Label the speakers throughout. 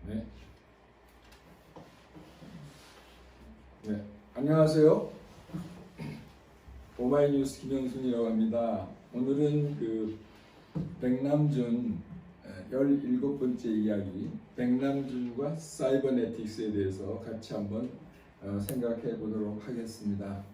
Speaker 1: 네. 네. 안녕하세요. 오마이뉴스 김영순이라고 합니다. 오늘은 백남준 17번째 이야기, 백남준과 사이버네틱스에 대해서 같이 한번 생각해 보도록 하겠습니다.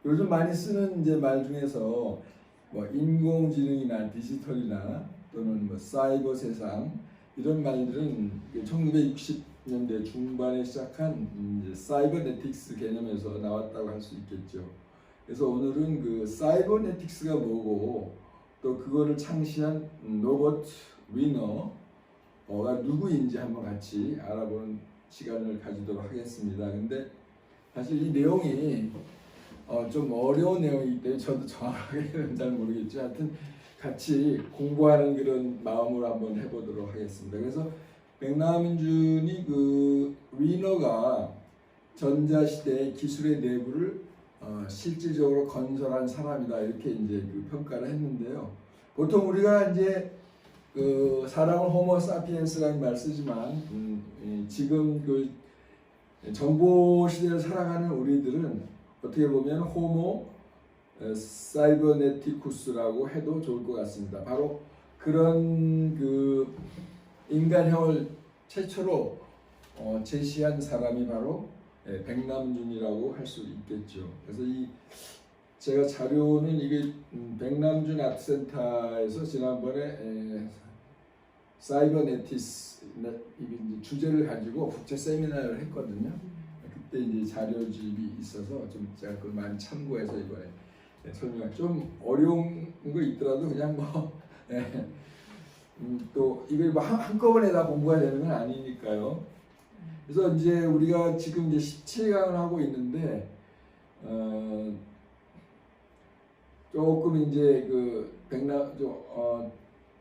Speaker 1: 요즘 많이 쓰는 이제 말 중에서 뭐 인공지능이나 디지털이나 또는 뭐 사이버 세상 이런 말들은 1960년대 중반에 시작한 이제 사이버네틱스 개념에서 나왔다고 할 수 있겠죠. 그래서 오늘은 그 사이버네틱스가 뭐고 또 그거를 창시한 노버트 위너가 누구인지 한번 같이 알아보는 시간을 가지도록 하겠습니다. 근데 사실 이 내용이 좀 어려운 내용이기 때문에 저도 정확하게는 잘 모르겠죠. 하여튼 같이 공부하는 그런 마음으로 한번 해보도록 하겠습니다. 그래서 백남준이 위너가 전자시대의 기술의 내부를 실질적으로 건설한 사람이다 이렇게 이제 평가를 했는데요. 보통 우리가 이제 사람을 호모 사피엔스라는 말 쓰지만 지금 정보 시대를 살아가는 우리들은 어떻게 보면 호모 사이버네티쿠스라고 해도 좋을 것 같습니다. 바로 그런 인간형을 최초로 제시한 사람이 바로 백남준이라고 할 수 있겠죠. 그래서 제가 자료는 이게 백남준 아트센터에서 지난번에 사이버네티스 주제를 가지고 국제 세미나를 했거든요. 그때 이제 자료집이 있어서 좀 제가 그걸 많이 참고해서 이번에 설명. 좀 어려운 거 있더라도 그냥 또 이걸 한꺼번에 다 공부가 되는 건 아니니까요. 그래서 이제 우리가 지금 이제 17강을 하고 있는데 조금 이제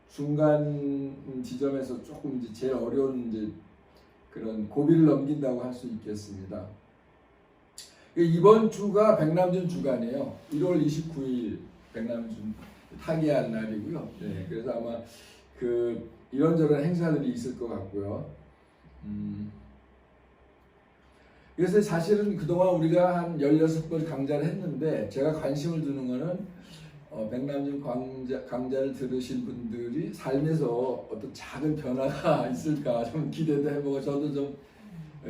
Speaker 1: 중간 지점에서 조금 이제 제일 어려운 이제 그런 고비를 넘긴다고 할 수 있겠습니다. 이번 주가 백남준 주간이에요. 1월 29일 백남준 타계한 날이고요. 네, 그래서 아마 이런저런 행사들이 있을 것 같고요. 그래서 사실은 그동안 우리가 한 16번 강좌를 했는데 제가 관심을 두는 거는 백남준 강좌를 들으신 분들이 삶에서 어떤 작은 변화가 있을까 좀 기대도 해보고 저도 좀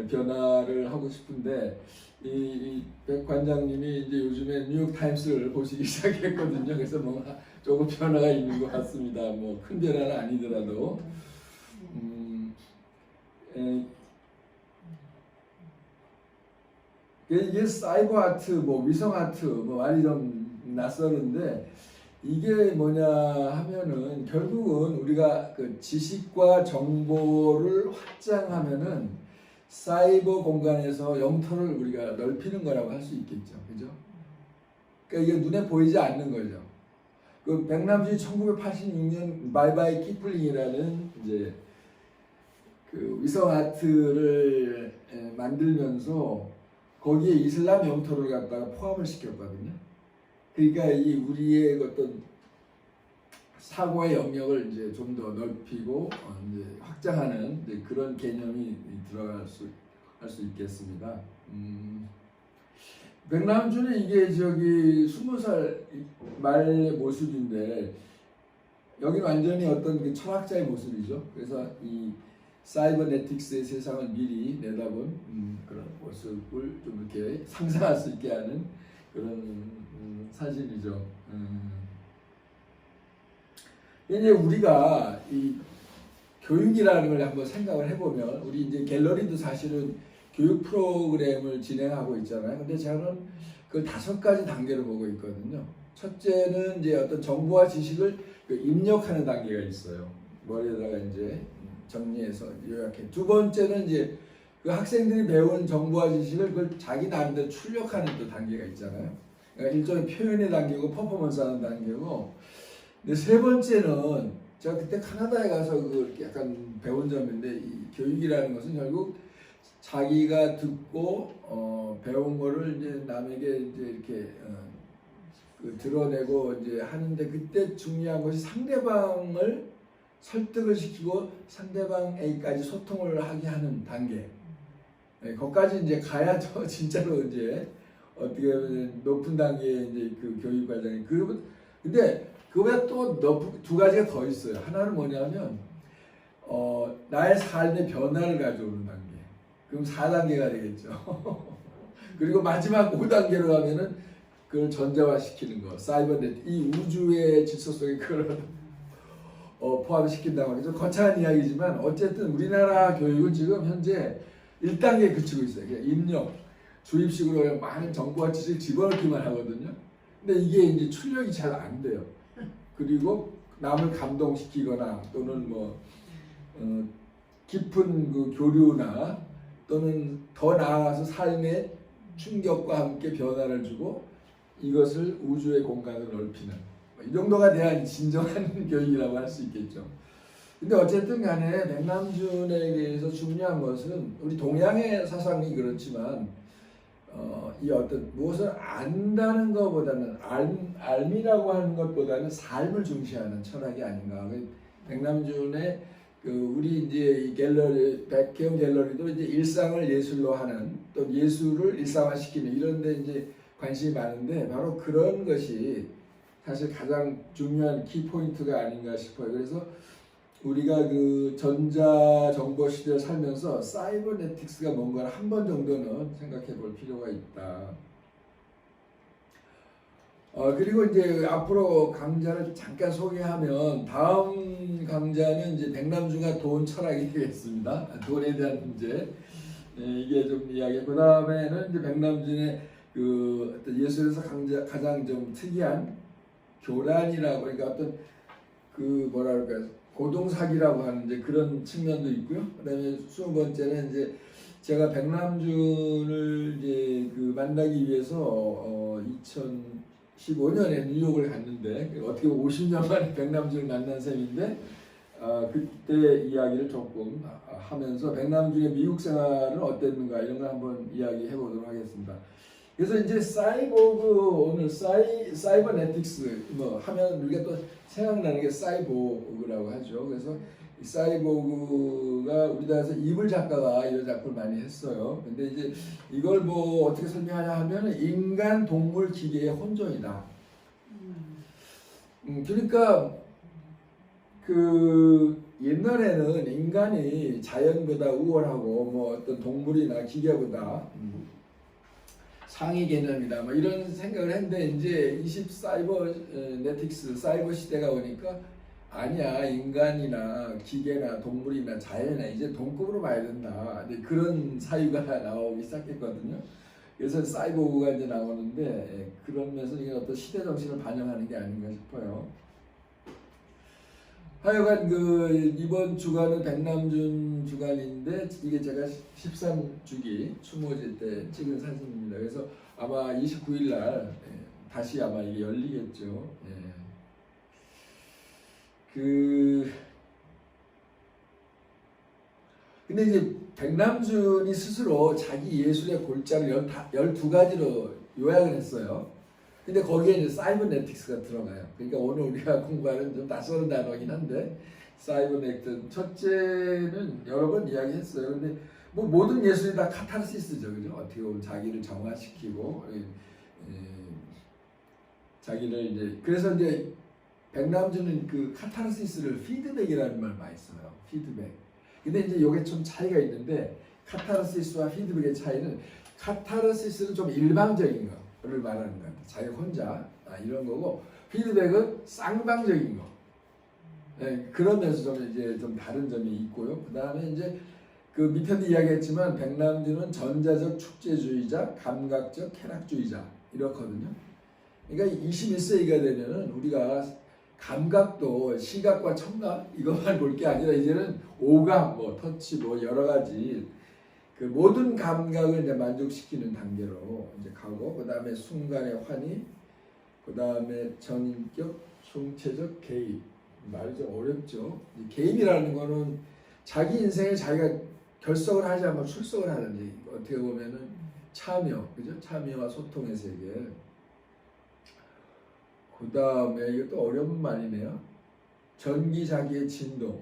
Speaker 1: 변화를 하고 싶은데 백 관장님이 이제 요즘에 뉴욕 타임스를 보시기 시작했거든요. 그래서 뭔가 조금 변화가 있는 것 같습니다. 뭐 큰 변화는 아니더라도 이게 사이버 아트, 뭐 위성 아트, 뭐 말이 좀 낯설은데 이게 뭐냐 하면은 결국은 우리가 지식과 정보를 확장하면은 사이버 공간에서 영토를 우리가 넓히는 거라고 할 수 있겠죠, 그죠? 그러니까 이게 눈에 보이지 않는 거죠. 백남준이 1986년 바이바이 키플링이라는 이제 위성 아트를 만들면서 거기에 이슬람 영토를 갖다가 포함을 시켰거든요. 그러니까 우리의 어떤 사고의 영역을 이제 좀 더 넓히고 이제 확장하는 이제 그런 개념이 들어갈 할 수 있겠습니다. 백남준은 이게 20살 말의 모습인데 여기 완전히 어떤 철학자의 모습이죠. 그래서 이 사이버네틱스의 세상을 미리 내다본 그런 모습을 좀 이렇게 상상할 수 있게 하는 그런 사진이죠. 이제 우리가 이 교육이라는 걸 한번 생각을 해보면 우리 이제 갤러리도 사실은 교육 프로그램을 진행하고 있잖아요. 근데 저는 5가지 단계로 보고 있거든요. 첫째는 이제 어떤 정보와 지식을 입력하는 단계가 있어요. 머리에다가 이제 정리해서 요약해. 두 번째는 이제 학생들이 배운 정보와 지식을 그걸 자기 나름대로 출력하는 또 단계가 있잖아요. 그러니까 일종의 표현의 단계고 퍼포먼스 하는 단계고. 근데 세 번째는 제가 그때 캐나다에 가서 약간 배운 점인데 이 교육이라는 것은 결국 자기가 듣고 배운 거를 이제 남에게 이제 이렇게 드러내고 이제 하는데 그때 중요한 것이 상대방을 설득을 시키고 상대방에게까지 소통을 하게 하는 단계. 거기까지 이제 가야죠. 진짜로 이제 어떻게 보면 높은 단계의 이제 그 교육 과정이. 근데 그보다 또 두 가지가 더 있어요. 하나는 뭐냐면 나의 삶의 변화를 가져오는 단계. 그럼 4단계가 되겠죠. 그리고 마지막 5단계로 가면은 그걸 전자화시키는 거, 사이버넷, 이 우주의 질서 속에 그걸 포함시킨다고 하죠. 거창한 이야기지만 어쨌든 우리나라 교육은 지금 현재 1단계에 그치고 있어요. 입력, 주입식으로 그냥 많은 정보와 지식 집어넣기만 하거든요. 근데 이게 이제 출력이 잘 안 돼요. 그리고 남을 감동시키거나 또는 깊은 그 교류나 또는 더 나아가서 삶의 충격과 함께 변화를 주고 이것을 우주의 공간으로 넓히는 이 정도가 돼야 진정한 교육이라고 할 수 있겠죠. 근데 어쨌든 간에 백남준에 대해서 중요한 것은 우리 동양의 사상이 그렇지만 이 어떤 무엇을 안다는 것보다는 알미라고 하는 것보다는 삶을 중시하는 철학이 아닌가. 백남준의 우리 이제 이 갤러리 백혜영 갤러리도 이제 일상을 예술로 하는 또 예술을 일상화시키는 이런 데 이제 관심이 많은데 바로 그런 것이 사실 가장 중요한 키포인트가 아닌가 싶어요. 그래서 우리가 그 전자정보 시대를 살면서 사이버네틱스가 뭔가를 한 번 정도는 생각해 볼 필요가 있다. 그리고 이제 앞으로 강좌를 잠깐 소개하면 다음 강좌는 이제 백남준과 돈 철학이 되겠습니다. 돈에 대한 문제. 이게 좀 이야기. 그 다음에는 이제 백남준의 그 어떤 예술에서 가장 좀 특이한 교란이라고 그러니까 어떤 그 뭐라 그럴까 고동사기라고 하는 이제 그런 측면도 있고요. 그다음에 20번째는 이제 제가 백남준을 이제 그 만나기 위해서 2015년에 뉴욕을 갔는데 어떻게 50년 만에 백남준을 만난 셈인데 그때 이야기를 조금 하면서 백남준의 미국 생활은 어땠는가 이런 걸 한번 이야기해 보도록 하겠습니다. 그래서 이제 오늘 사이버네틱스 하면 우리가 또 생각나는 게 사이보그라고 하죠. 그래서 이 사이보그가 우리나라에서 이불 작가가 이런 작품을 많이 했어요. 근데 이제 이걸 어떻게 설명하냐 하면 인간, 동물, 기계의 혼종이다. 그러니까 그 옛날에는 인간이 자연보다 우월하고 어떤 동물이나 기계보다 상위 개념이다. 이런 생각을 했는데 이제 20 사이버 네틱스 사이버 시대가 오니까 아니야 인간이나 기계나 동물이나 자연이나 이제 동급으로 봐야 된다. 그런 사유가 나오기 시작했거든요. 그래서 사이버가 이제 나오는데 그러면서 이게 어떤 시대 정신을 반영하는 게 아닌가 싶어요. 하여간 이번 주간은 백남준 주간인데 이게 제가 13주기 추모제 때 찍은 사진입니다. 그래서 아마 29일 날 다시 아마 이게 열리겠죠. 근데 이제 백남준이 스스로 자기 예술의 골자를 12가지로 요약을 했어요. 근데 거기에 이제 사이버네틱스가 들어가요. 그러니까 오늘 우리가 공부하는 좀 낯설은 단어긴 한데 사이버네틱스 첫째는 여러 번 이야기했어요. 근데 모든 예술이 다 카타르시스죠, 그죠? 어떻게 보면 자기를 정화시키고 자기를 이제 그래서 이제 백남준은 그 카타르시스를 피드백이라는 말 많이 써요. 피드백. 근데 이제 이게 좀 차이가 있는데 카타르시스와 피드백의 차이는 카타르시스는 좀 일방적인 거를 말하는 것 같아요. 자기 혼자 이런 거고 피드백은 쌍방적인 거. 그러면서 좀 이제 좀 다른 점이 있고요. 그 다음에 이제 그 밑에도 이야기했지만 백남준은 전자적 축제주의자, 감각적 쾌락주의자 이렇거든요. 그러니까 21세기가 되면은 우리가 감각도 시각과 청각 이것만 볼 게 아니라 이제는 오감, 터치, 여러 가지 그 모든 감각을 이제 만족시키는 단계로 이제 가고 그 다음에 순간의 환희, 그 다음에 전인격, 총체적 개입 말이 좀 어렵죠. 개입이라는 거는 자기 인생에 자기가 결석을 하지 않고 출석을 하는 얘기. 어떻게 보면은 참여, 그죠? 참여와 소통의 세계. 그 다음에 이것도 어려운 말이네요. 전기자기의 진동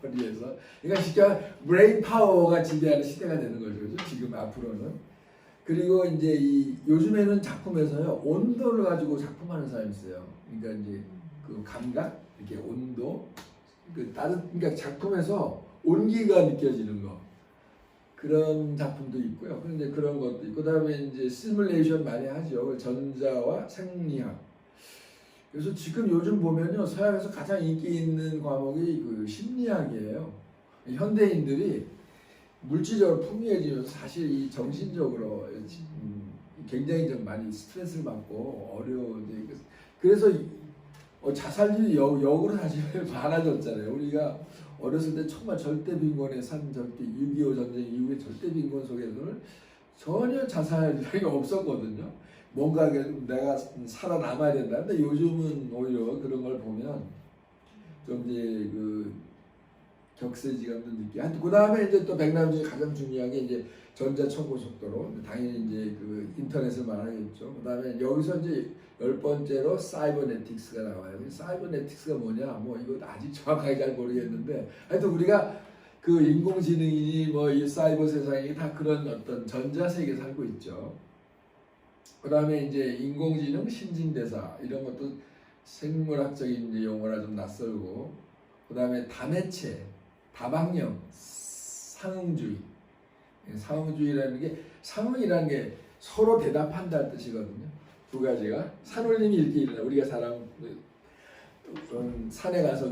Speaker 1: 머리에서 그러니까 진짜 브레인 파워가 지배하는 시대가 되는 거죠. 그죠? 지금 앞으로는. 그리고 이제 이 요즘에는 작품에서요 온도를 가지고 작품하는 사람이 있어요. 그러니까 이제 그 감각 이렇게 온도 그러니까 작품에서 온기가 느껴지는 거 그런 작품도 있고요. 그런데 그런 것도 있고 그다음에 이제 시뮬레이션 많이 하죠. 전자와 생리학. 그래서 지금 요즘 보면요 서양에서 가장 인기 있는 과목이 그 심리학이에요. 현대인들이 물질적으로 풍요해지면서 사실 이 정신적으로 굉장히 좀 많이 스트레스를 받고 어려운데 그래서 자살률이 역으로 사실 많아졌잖아요. 우리가 어렸을 때 정말 절대 빈곤에 산 절대 6.25 전쟁 이후에 절대 빈곤 속에서는 전혀 자살이 없었거든요. 뭔가 내가 살아남아야 된다. 근데 요즘은 오히려 그런 걸 보면 좀 이제 그 격세지감도 느끼고. 그 다음에 이제 또 백남 중에 가장 중요한 게 이제 전자정보속도로 당연히 이제 그 인터넷을 말하겠죠. 그 다음에 여기서 이제 10번째로 사이버네틱스가 나와요. 사이버네틱스가 뭐냐? 뭐 이거 아직 정확하게 잘 모르겠는데 하여튼 우리가 그 인공지능이니 뭐 이 사이버 세상이 다 그런 어떤 전자세계에 살고 있죠. 그 다음에 이제 인공지능, 신진대사 이런 것도 생물학적인 이제 용어라 좀 낯설고 그 다음에 다매체, 다방형, 상응주의. 상응주의라는 게 상응이라는 게 서로 대답한다는 뜻이거든요. 두 가지가 산울림이 이렇게 일어나 우리가 사람 산에 가서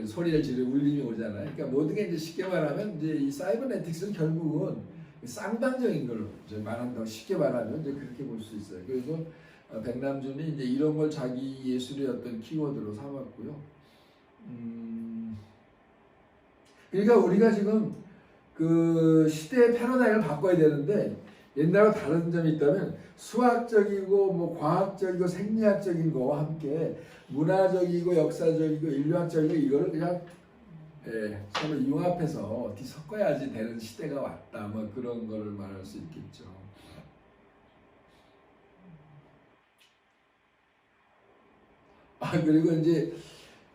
Speaker 1: 소리를 지르고 울림이 오잖아요. 그러니까 모든 게 이제 쉽게 말하면 이제 이 사이버네틱스는 결국은 쌍방적인 걸로 이제 말한다. 쉽게 말하면 이제 그렇게 볼 수 있어요. 그래서 백남준이 이제 이런 걸 자기 예술의 어떤 키워드로 삼았고요. 그러니까 우리가 지금 그 시대의 패러다임을 바꿔야 되는데 옛날과 다른 점이 있다면 수학적이고 뭐 과학적이고 생리학적인 거와 함께 문화적이고 역사적이고 인류학적이고 이거를 그냥 서로 융합해서 뒤섞어야지 되는 시대가 왔다. 뭐 그런 거를 말할 수 있겠죠. 그리고 이제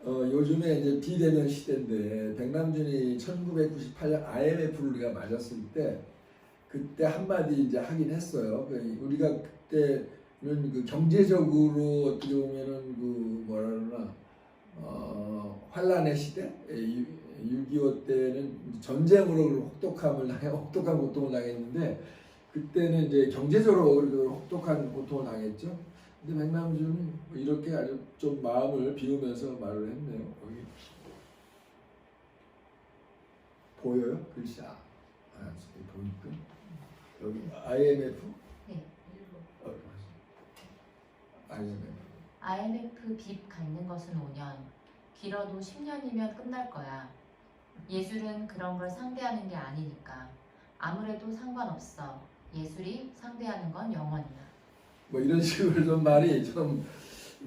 Speaker 1: 요즘에 이제 비대면 시대인데 백남준이 1998년 IMF를 우리가 맞았을 때 그때 한마디 이제 하긴 했어요. 우리가 그때는 그 경제적으로 어떻게 보면은 그 뭐라 그러나 환란의 시대 6.25 때는 전쟁으로 혹독한 고통을 당했는데 그때는 이제 경제적으로 혹독한 고통을 당했죠. 근데 백남준은 이렇게 아주 좀 마음을 비우면서 말을 했네요. 여기 보여요? 글씨 보니까 여기 IMF?
Speaker 2: 네.
Speaker 1: IMF
Speaker 2: 빚 갚는 것은 5년, 길어도 10년이면 끝날 거야. 예술은 그런 걸 상대하는 게 아니니까. 아무래도 상관없어. 예술이 상대하는 건 영원이야.
Speaker 1: 뭐 이런 식으로 좀 말이 좀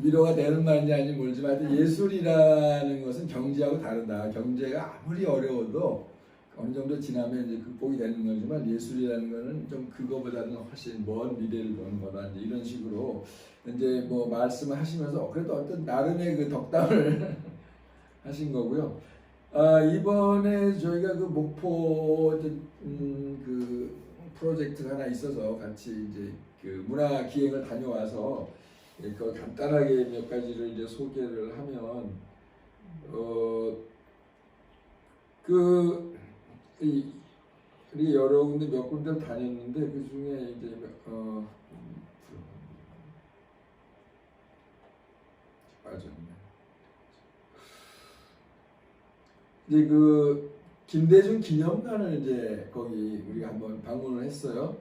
Speaker 1: 위로가 되는 말인지 아닌지 모르지만 예술이라는 것은 경제하고 다르다. 경제가 아무리 어려워도 어느 정도 지나면 이제 극복이 되는 거지만 예술이라는 거는 좀 그거보다는 훨씬 먼 미래를 보는 거다. 이제 이런 식으로 이제 뭐 말씀을 하시면서 그래도 어떤 나름의 그 덕담을 하신 거고요. 이번에 저희가 그 목포 그 프로젝트가 하나 있어서 같이 이제 그 문화 기행을 다녀와서 그 간단하게 몇 가지를 이제 소개를 하면 우리 여러 군데 몇 군데 다녔는데 그 중에 이제 빠졌네. 이제 그 김대중 기념관을 이제 거기 우리가 한번 방문을 했어요.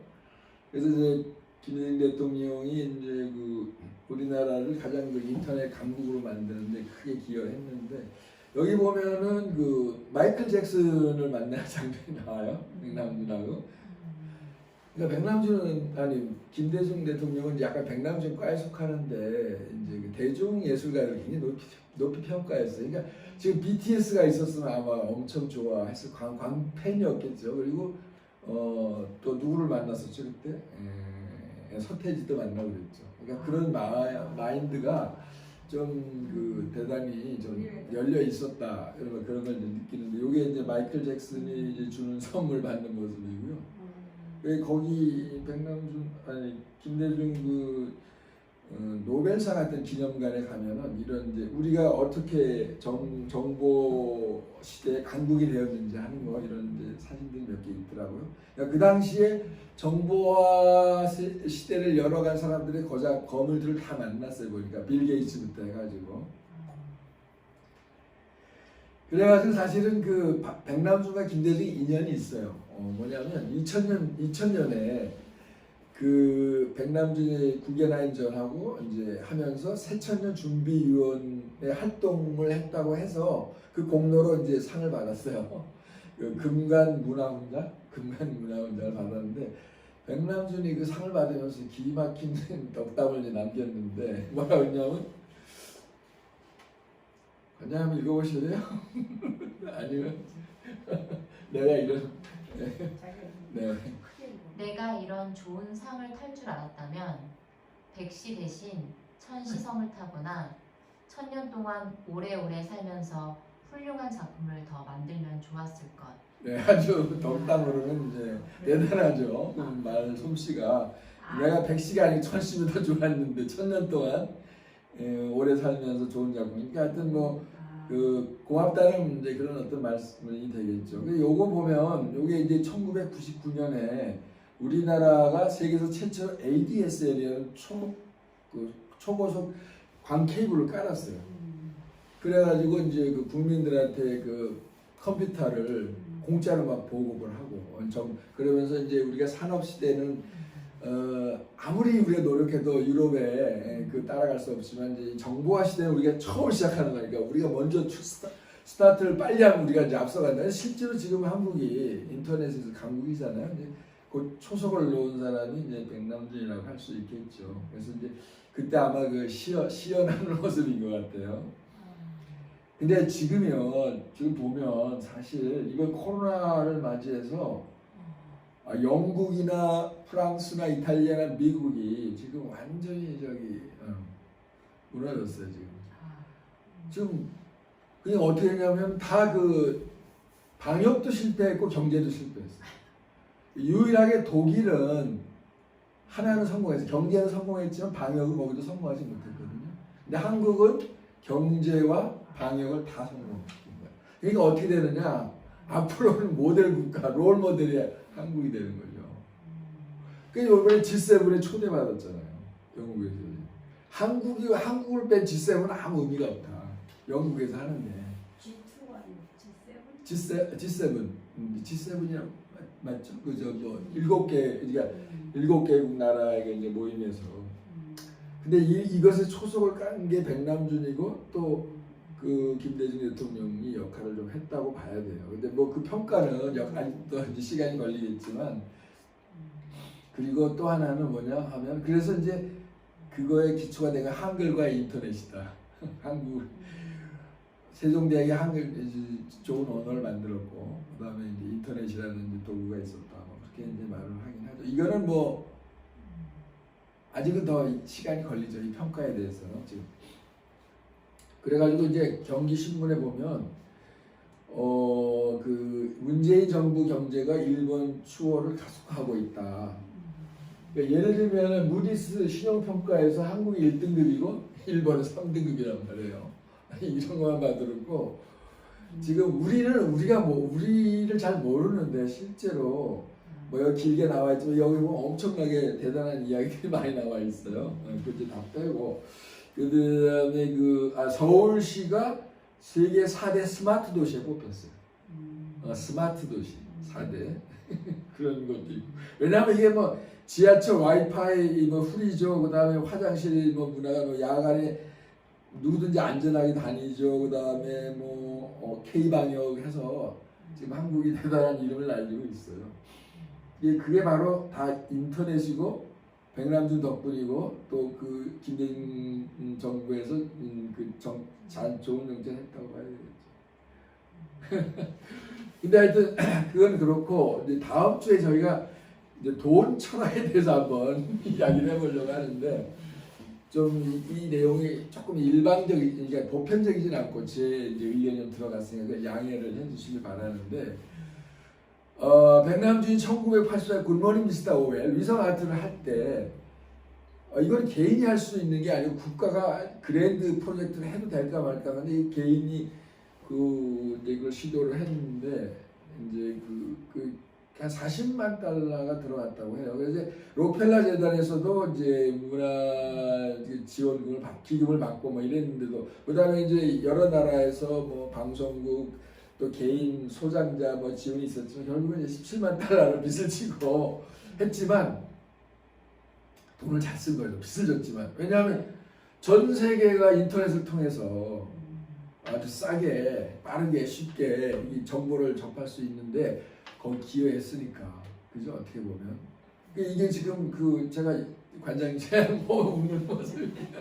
Speaker 1: 그래서 이제 김대중 대통령이 이제 그 우리나라를 가장 그 인터넷 강국으로 만드는데 크게 기여했는데 여기 보면은 그 마이클 잭슨을 만나는 장면이 나와요. 백남준하고. 그러니까 백남준은 아니 김대중 대통령은 이제 약간 백남준 과에 속하는데 이제 그 대중 예술가를 굉장히 높이 평가했어요. 그러니까 지금 BTS가 있었으면 아마 엄청 좋아했을 광팬이었겠죠. 그리고 또 누구를 만났었죠 그때? 서태지도 만나고 그랬죠. 그러니까 그런 마인드가 좀 그 대단히 좀 열려 있었다 그런 걸 느끼는데 이게 이제 마이클 잭슨이 이제 주는 선물 받는 모습이고요. 왜 거기 김대중 그 노벨상 같은 기념관에 가면은 이런 이제 우리가 어떻게 정보 시대에 강국이 되었는지 하는 거 이런 이제 사진들이 몇 개 있더라고요. 그러니까 그 당시에 정보화 시대를 열어간 사람들의 거물들을 다 만났어요. 보니까 빌 게이츠부터 해가지고. 그래가지고 사실은 그 백남준과 김대중이 인연이 있어요. 뭐냐면 2000년에 그 백남준이 국외나인전하고 이제 하면서 새천년 준비위원회 활동을 했다고 해서 그 공로로 이제 상을 받았어요. 그 금관문화훈장을 받았는데 백남준이 그 상을 받으면서 기막힌 덕담을 이제 남겼는데 뭐라고 했냐면 그냥 한번 읽어보실래요? 아니면 내가 이런 네.
Speaker 2: 내가 이런 좋은 상을 탈 줄 알았다면 백시 대신 천시성을 타거나 천년 동안 오래오래 살면서 훌륭한 작품을 더 만들면 좋았을 것.
Speaker 1: 네, 아주 덕담으로는 이제 대단하죠. 말 솜씨가 내가 백시가 아니고 천시면 더 좋았는데 천년 동안 오래 살면서 좋은 작품. 그러니까 하여튼 뭐 그 고맙다는 이제 그런 어떤 말씀이 되겠죠. 요거 보면 요게 이제 1999년에 우리나라가 세계에서 최초로 ADSL이라는 초고속 광 케이블을 깔았어요. 그래가지고 이제 그 국민들한테 그 컴퓨터를 공짜로 막 보급을 하고 그러면서 이제 우리가 산업 시대는 아무리 우리가 노력해도 유럽에 그 따라갈 수 없지만 이제 정보화 시대는 우리가 처음 시작하는 거니까 우리가 먼저 스타트를 빨리 하면 우리가 이제 앞서간다. 실제로 지금 한국이 인터넷에서 강국이잖아요. 이제 그 초석을 놓은 사람이 이제 백남준이라고 할 수 있겠죠. 그래서 이제 그때 아마 그 시연하는 모습인 것 같아요. 근데 지금 보면 사실 이번 코로나를 맞이해서 영국이나 프랑스나 이탈리아나 미국이 지금 완전히 무너졌어요. 지금 그냥 어떻게 했냐면 다 그 방역도 실패했고 경제도 실패했어요. 유일하게 독일은 하나는 성공했어요. 경제는 성공했지만 방역은 거기도 성공하지 못했거든요. 근데 한국은 경제와 방역을 다 성공시킨 거예요. 그러니까 어떻게 되느냐? 앞으로는 모델 국가, 롤 모델이 한국이 되는 거죠. 그래서 이번에 G7에 초대받았잖아요. 영국에서. 한국을 뺀 G7은 아무 의미가 없다. 영국에서 하는데. G7이랑 맞죠? 그저 뭐 7개국 나라에게 이제 모임에서. 근데 이것의 초석을 깐 게 백남준이고 또 그 김대중 대통령이 역할을 좀 했다고 봐야 돼요. 근데 뭐 그 평가는 아직도 이제 시간이 걸리겠지만 그리고 또 하나는 뭐냐 하면 그래서 이제 그거의 기초가 내가 한글과 인터넷이다. 한국 세종대학이 한글 좋은 언어를 만들었고 그다음에 이제 인터넷이라는 이제 도구가 있었다. 그렇게 이제 말을 하긴 하죠. 이거는 뭐 아직은 더 시간이 걸리죠. 이 평가에 대해서는 지금. 그래가지고 이제 경기신문에 보면 그 문재인 정부 경제가 일본 추월을 가속하고 있다. 그러니까 예를 들면 무디스 신용평가에서 한국이 1등급이고 일본은 3등급이란 말이에요. 이런 것만 봐도 지금 우리를 잘 모르는데 실제로 뭐 여기 길게 나와 있지만 여기 보면 엄청나게 대단한 이야기들이 많이 나와 있어요. 그때 다 빼고 그다음에 서울시가 세계 4대 스마트 도시에 뽑혔어요. 스마트 도시 4대 그런 것도 있고. 왜냐하면 이게 뭐 지하철 와이파이 뭐 풀이죠. 그다음에 화장실 뭐 문화가 뭐 야간에 누구든지 안전하게 다니죠. 그다음에 뭐 K 방역 해서 지금 한국이 대단한 이름을 날리고 있어요. 그게 바로 다 인터넷이고 백남준 덕분이고 또 그 김대중 정부에서 좋은 정책을 했다고 봐야 되겠죠. 근데 하여튼 그건 그렇고 이제 다음 주에 저희가 이제 돈 철학에 대해서 한번 이야기를 해보려고 하는데 좀 이 내용이 조금 일방적인, 그러니까 보편적이진 않고 제 이제 의견이 좀 들어갔으니까 그 양해를 해주시길 바라는데, 백남주인 1984 굿모닝 미스터 오웰 위성 아트를 할 때 이건 개인이 할 수 있는 게 아니고 국가가 그랜드 프로젝트를 해도 될까 말까. 근데 이 개인이 이제 이걸 시도를 했는데 이제 한 40만 달러가 들어갔다고 해요. 그래서 이제 록펠러 재단에서도 이제 문화 지원금을 기금을 받고 뭐 이랬는데도, 그다음에 이제 여러 나라에서 뭐 방송국 또 개인 소장자 뭐 지원이 있었지만 결국은 이제 17만 달러를 빚을 지고 했지만 돈을 잘 쓴 거예요. 빚을 졌지만. 왜냐하면 전 세계가 인터넷을 통해서 아주 싸게 빠르게 쉽게 이 정보를 접할 수 있는데 거기 기여했으니까. 그죠? 어떻게 보면 이게 지금 제가 관장님 제안 웃는 모습입니다.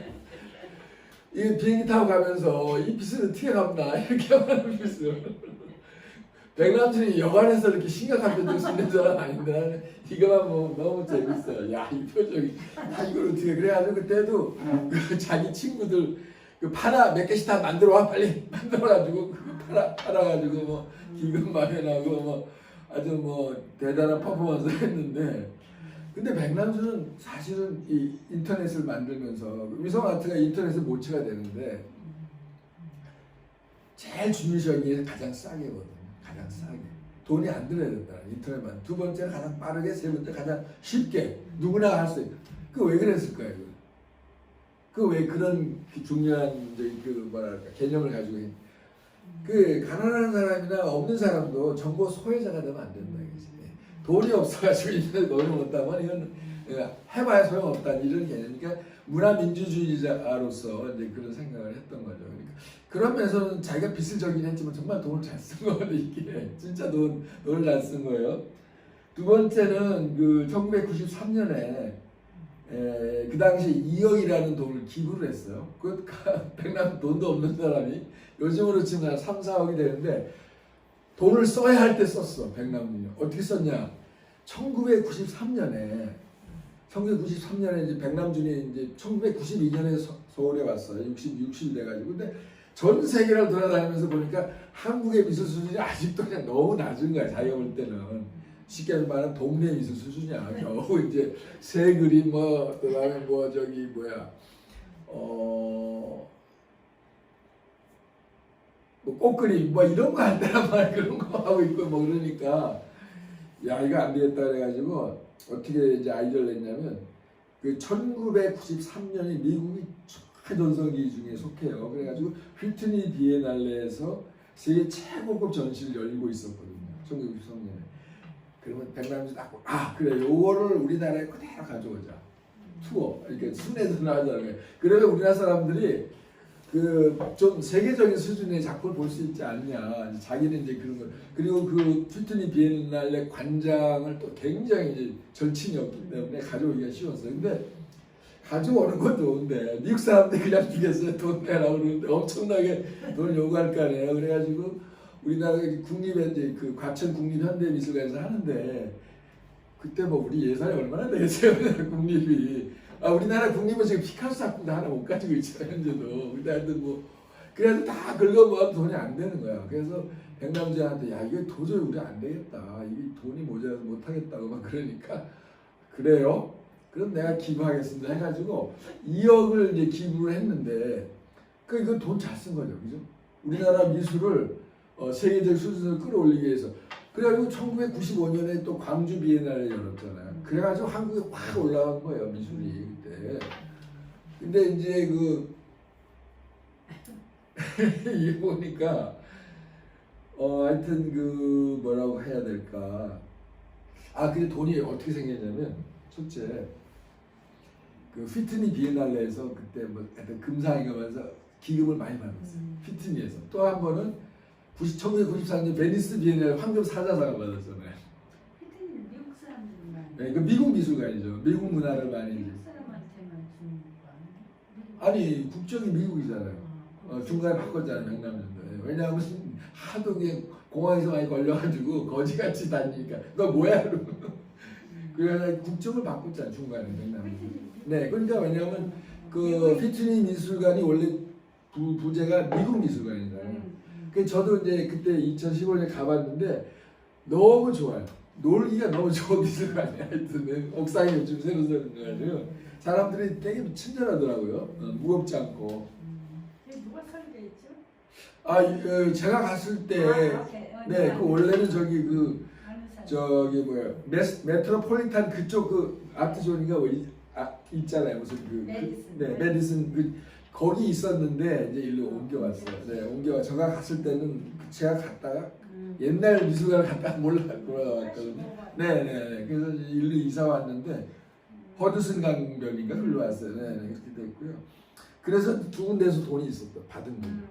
Speaker 1: 이게 비행기 타고 가면서 이 빚을 어떻게 갚나 이렇게 하는 빚을. 백남준이 여관에서 이렇게 심각한 표정 쓰는 사람 아닌데 이거만 뭐 너무 재밌어요. 야, 이 표정이 이걸 어떻게. 그래가지고 그때도 자기 친구들 몇 개씩 다 만들어 와 빨리 만들어가지고 팔아가지고 뭐 기금 마련하고 뭐 아주 뭐 대단한 퍼포먼스를 했는데, 근데 백남준은 사실은 이 인터넷을 만들면서 위성 아트가 인터넷에 모치가 되는데 제일 중요시하는 게 가장 싸게거든요. 가장 싸게. 돈이 안 들어야 된다. 인터넷만. 두 번째는 가장 빠르게, 세 번째 가장 쉽게 누구나 할 수 있다. 왜 그랬을까요? 왜 그런 중요한 뭐랄까 개념을 가지고 있는. 가난한 사람이나 없는 사람도 정보 소외자가 되면 안 된다. 돈이 없어가지고 인터넷 돈을 못 따면 이건 해봐야 소용없다 이런 개념이니까 문화민주주의자로서 이제 그런 생각을 했던 거죠. 그러니까 그런 면에서는 자기가 빚을 져긴 했지만 정말 돈을 잘 쓴 거거든요. 이게 진짜 돈을 잘 쓴 거예요. 두 번째는 1993년에 그 당시 2억이라는 돈을 기부를 했어요. 백남 돈도 없는 사람이 요즘으로 치면 3, 4억이 되는데 돈을 써야 할 때 썼어. 백남준이 어떻게 썼냐? 1993년에 이제 백남준이 이제 1992년에 서울에 왔어요. 60 돼가지고. 근데 전 세계를 돌아다니면서 보니까 한국의 미술 수준이 아직도 그냥 너무 낮은 거야. 자기가 볼 때는. 쉽게 말하면 동네 미술 수준이야. 겨우 이제 새 그림 뭐 그다음에 뭐 뭐 꽃그림 뭐 이런 거 한다란 말 그런 거 하고 있고 뭐 그러니까 야 이거 안 되겠다 그래가지고 어떻게 이제 아이디어를 냈냐면 1993년에 미국이 최전성기 중에 속해요. 그래가지고 휘트니 비엔날레에서 세계 최고급 전시를 열리고 있었거든요. 1993년에. 그러면 백남준이 딱 그래 요거를 우리나라에 그대로 가져오자. 투어 이렇게 순회전을 하자는. 그러면 우리나라 사람들이 좀 세계적인 수준의 작품을 볼 수 있지 않냐. 자기는 이제 그런 걸. 그리고 휘트니 비엔날레 관장을 또 굉장히 이제 절친이 없기 때문에 가져오기가 쉬웠어요. 근데 가져오는 건 좋은데 미국 사람들이 그냥 주겠어요. 돈 내라고 그러는데 엄청나게 돈을 요구할 거 아니에요. 그래가지고 우리나라 국립에 이제 과천 국립현대미술관에서 하는데 그때 뭐 우리 예산이 얼마나 되겠어요. 국립이. 우리나라 국립은 지금 피카소 작품도 하나 못 가지고 있잖아요. 현재도. 근데 하여튼 뭐 그래도 다 긁어모아도 돈이 안 되는 거야. 그래서 백남준한테 야 이거 도저히 우리 안 되겠다. 이게 돈이 모자라서 못 하겠다고 막 그러니까 그래요? 그럼 내가 기부하겠습니다 해가지고 2억을 이제 기부를 했는데 이거 돈 잘 쓴 거죠. 그죠? 우리나라 미술을 세계적 수준을 끌어올리기 위해서. 그래가지고 1995년에 또 광주 비엔날레 열었잖아요. 그래가지고 한국에 확 올라간 거예요, 미술이 그때. 근데 이제 이게 보니까 하여튼 뭐라고 해야 될까. 근데 돈이 어떻게 생겼냐면 첫째 휘트니 비엔날레에서 그때 뭐 하여튼 금상인가 면서 기금을 많이 받았어요. 휘트니에서. 또 한 번은 1994년 베니스 비엔날레 황금 사자상을 받았잖아요.
Speaker 3: 휘트니는 미국 사람들만.
Speaker 1: 네, 미국 미술관이죠. 미국 문화를 많이.
Speaker 3: 미국 사람한테만 주는 거 아니에요?
Speaker 1: 아니 국적이 미국이잖아요. 중간에 바꿨잖아요. 백남준도. 왜냐하면 하도 공항에서 많이 걸려가지고 거지같이 다니니까 너 뭐야 그러면. 그래서 국적을 바꿨잖아요. 중간에 백남준. 네, 그러니까 왜냐하면 그 휘트니 미술관이 원래 부제가 미국 미술관이잖아요. 그 저도 이제 그때 2015년에 가봤는데 너무 좋아요. 놀기가 너무 좋은 미술관이야. 하여튼 옥상에 요즘 새로 세워가지고 사람들이 되게 친절하더라고요. 무겁지 않고.
Speaker 3: 누가 설계했죠?
Speaker 1: 제가 갔을 때,
Speaker 3: 네,
Speaker 1: 그 원래는 저기
Speaker 3: 아는 사람.
Speaker 1: 저기 뭐야 메트로폴리탄 그쪽 그 아트존인가 뭐 있잖아요. 무슨
Speaker 3: 메디슨.
Speaker 1: 메디슨 거기 있었는데 이제 일로 옮겨왔어요. 네, 제가 갔을 때는 제가 갔다가 옛날 미술관을 갔다가 몰라왔거든요. 네. 그래서 일로 이사 왔는데 허드슨 강변인가 글로 왔어요. 네, 그렇게 됐고요. 그래서 두 군데에서 돈이 있었다. 받은 돈.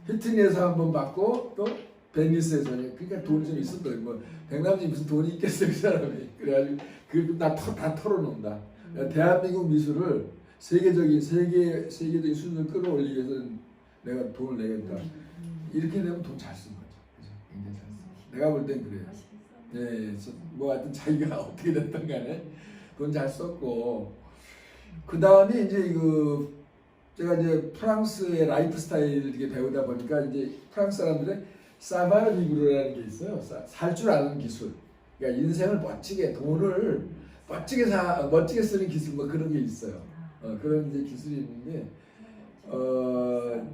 Speaker 1: 휘트니에서 한 번 받고 또 베니스에서 그러니까 돈이 좀 있었던 뭐 백남지 무슨 돈이 있겠어요 그 사람이. 그래가지고 다 털어놓는다. 대한민국 미술을 세계적인 수준을 끌어올리기 위해서는 내가 돈을 내겠다. 이렇게 되면 돈 잘 쓴 거죠. 그죠? 굉장히 잘 쓴. 내가 볼 땐 그래요. 네, 뭐 하여튼 자기가 어떻게 됐든 간에 돈 잘 썼고 그 다음에 이제 제가 이제 프랑스의 라이프 스타일 이렇게 배우다 보니까 이제 프랑스 사람들의 사바르 비브르라는 게 있어요. 살 줄 아는 기술. 그러니까 인생을 돈을 멋지게 쓰는 기술 뭐 그런 게 있어요. 그런 이제 기술이 있는데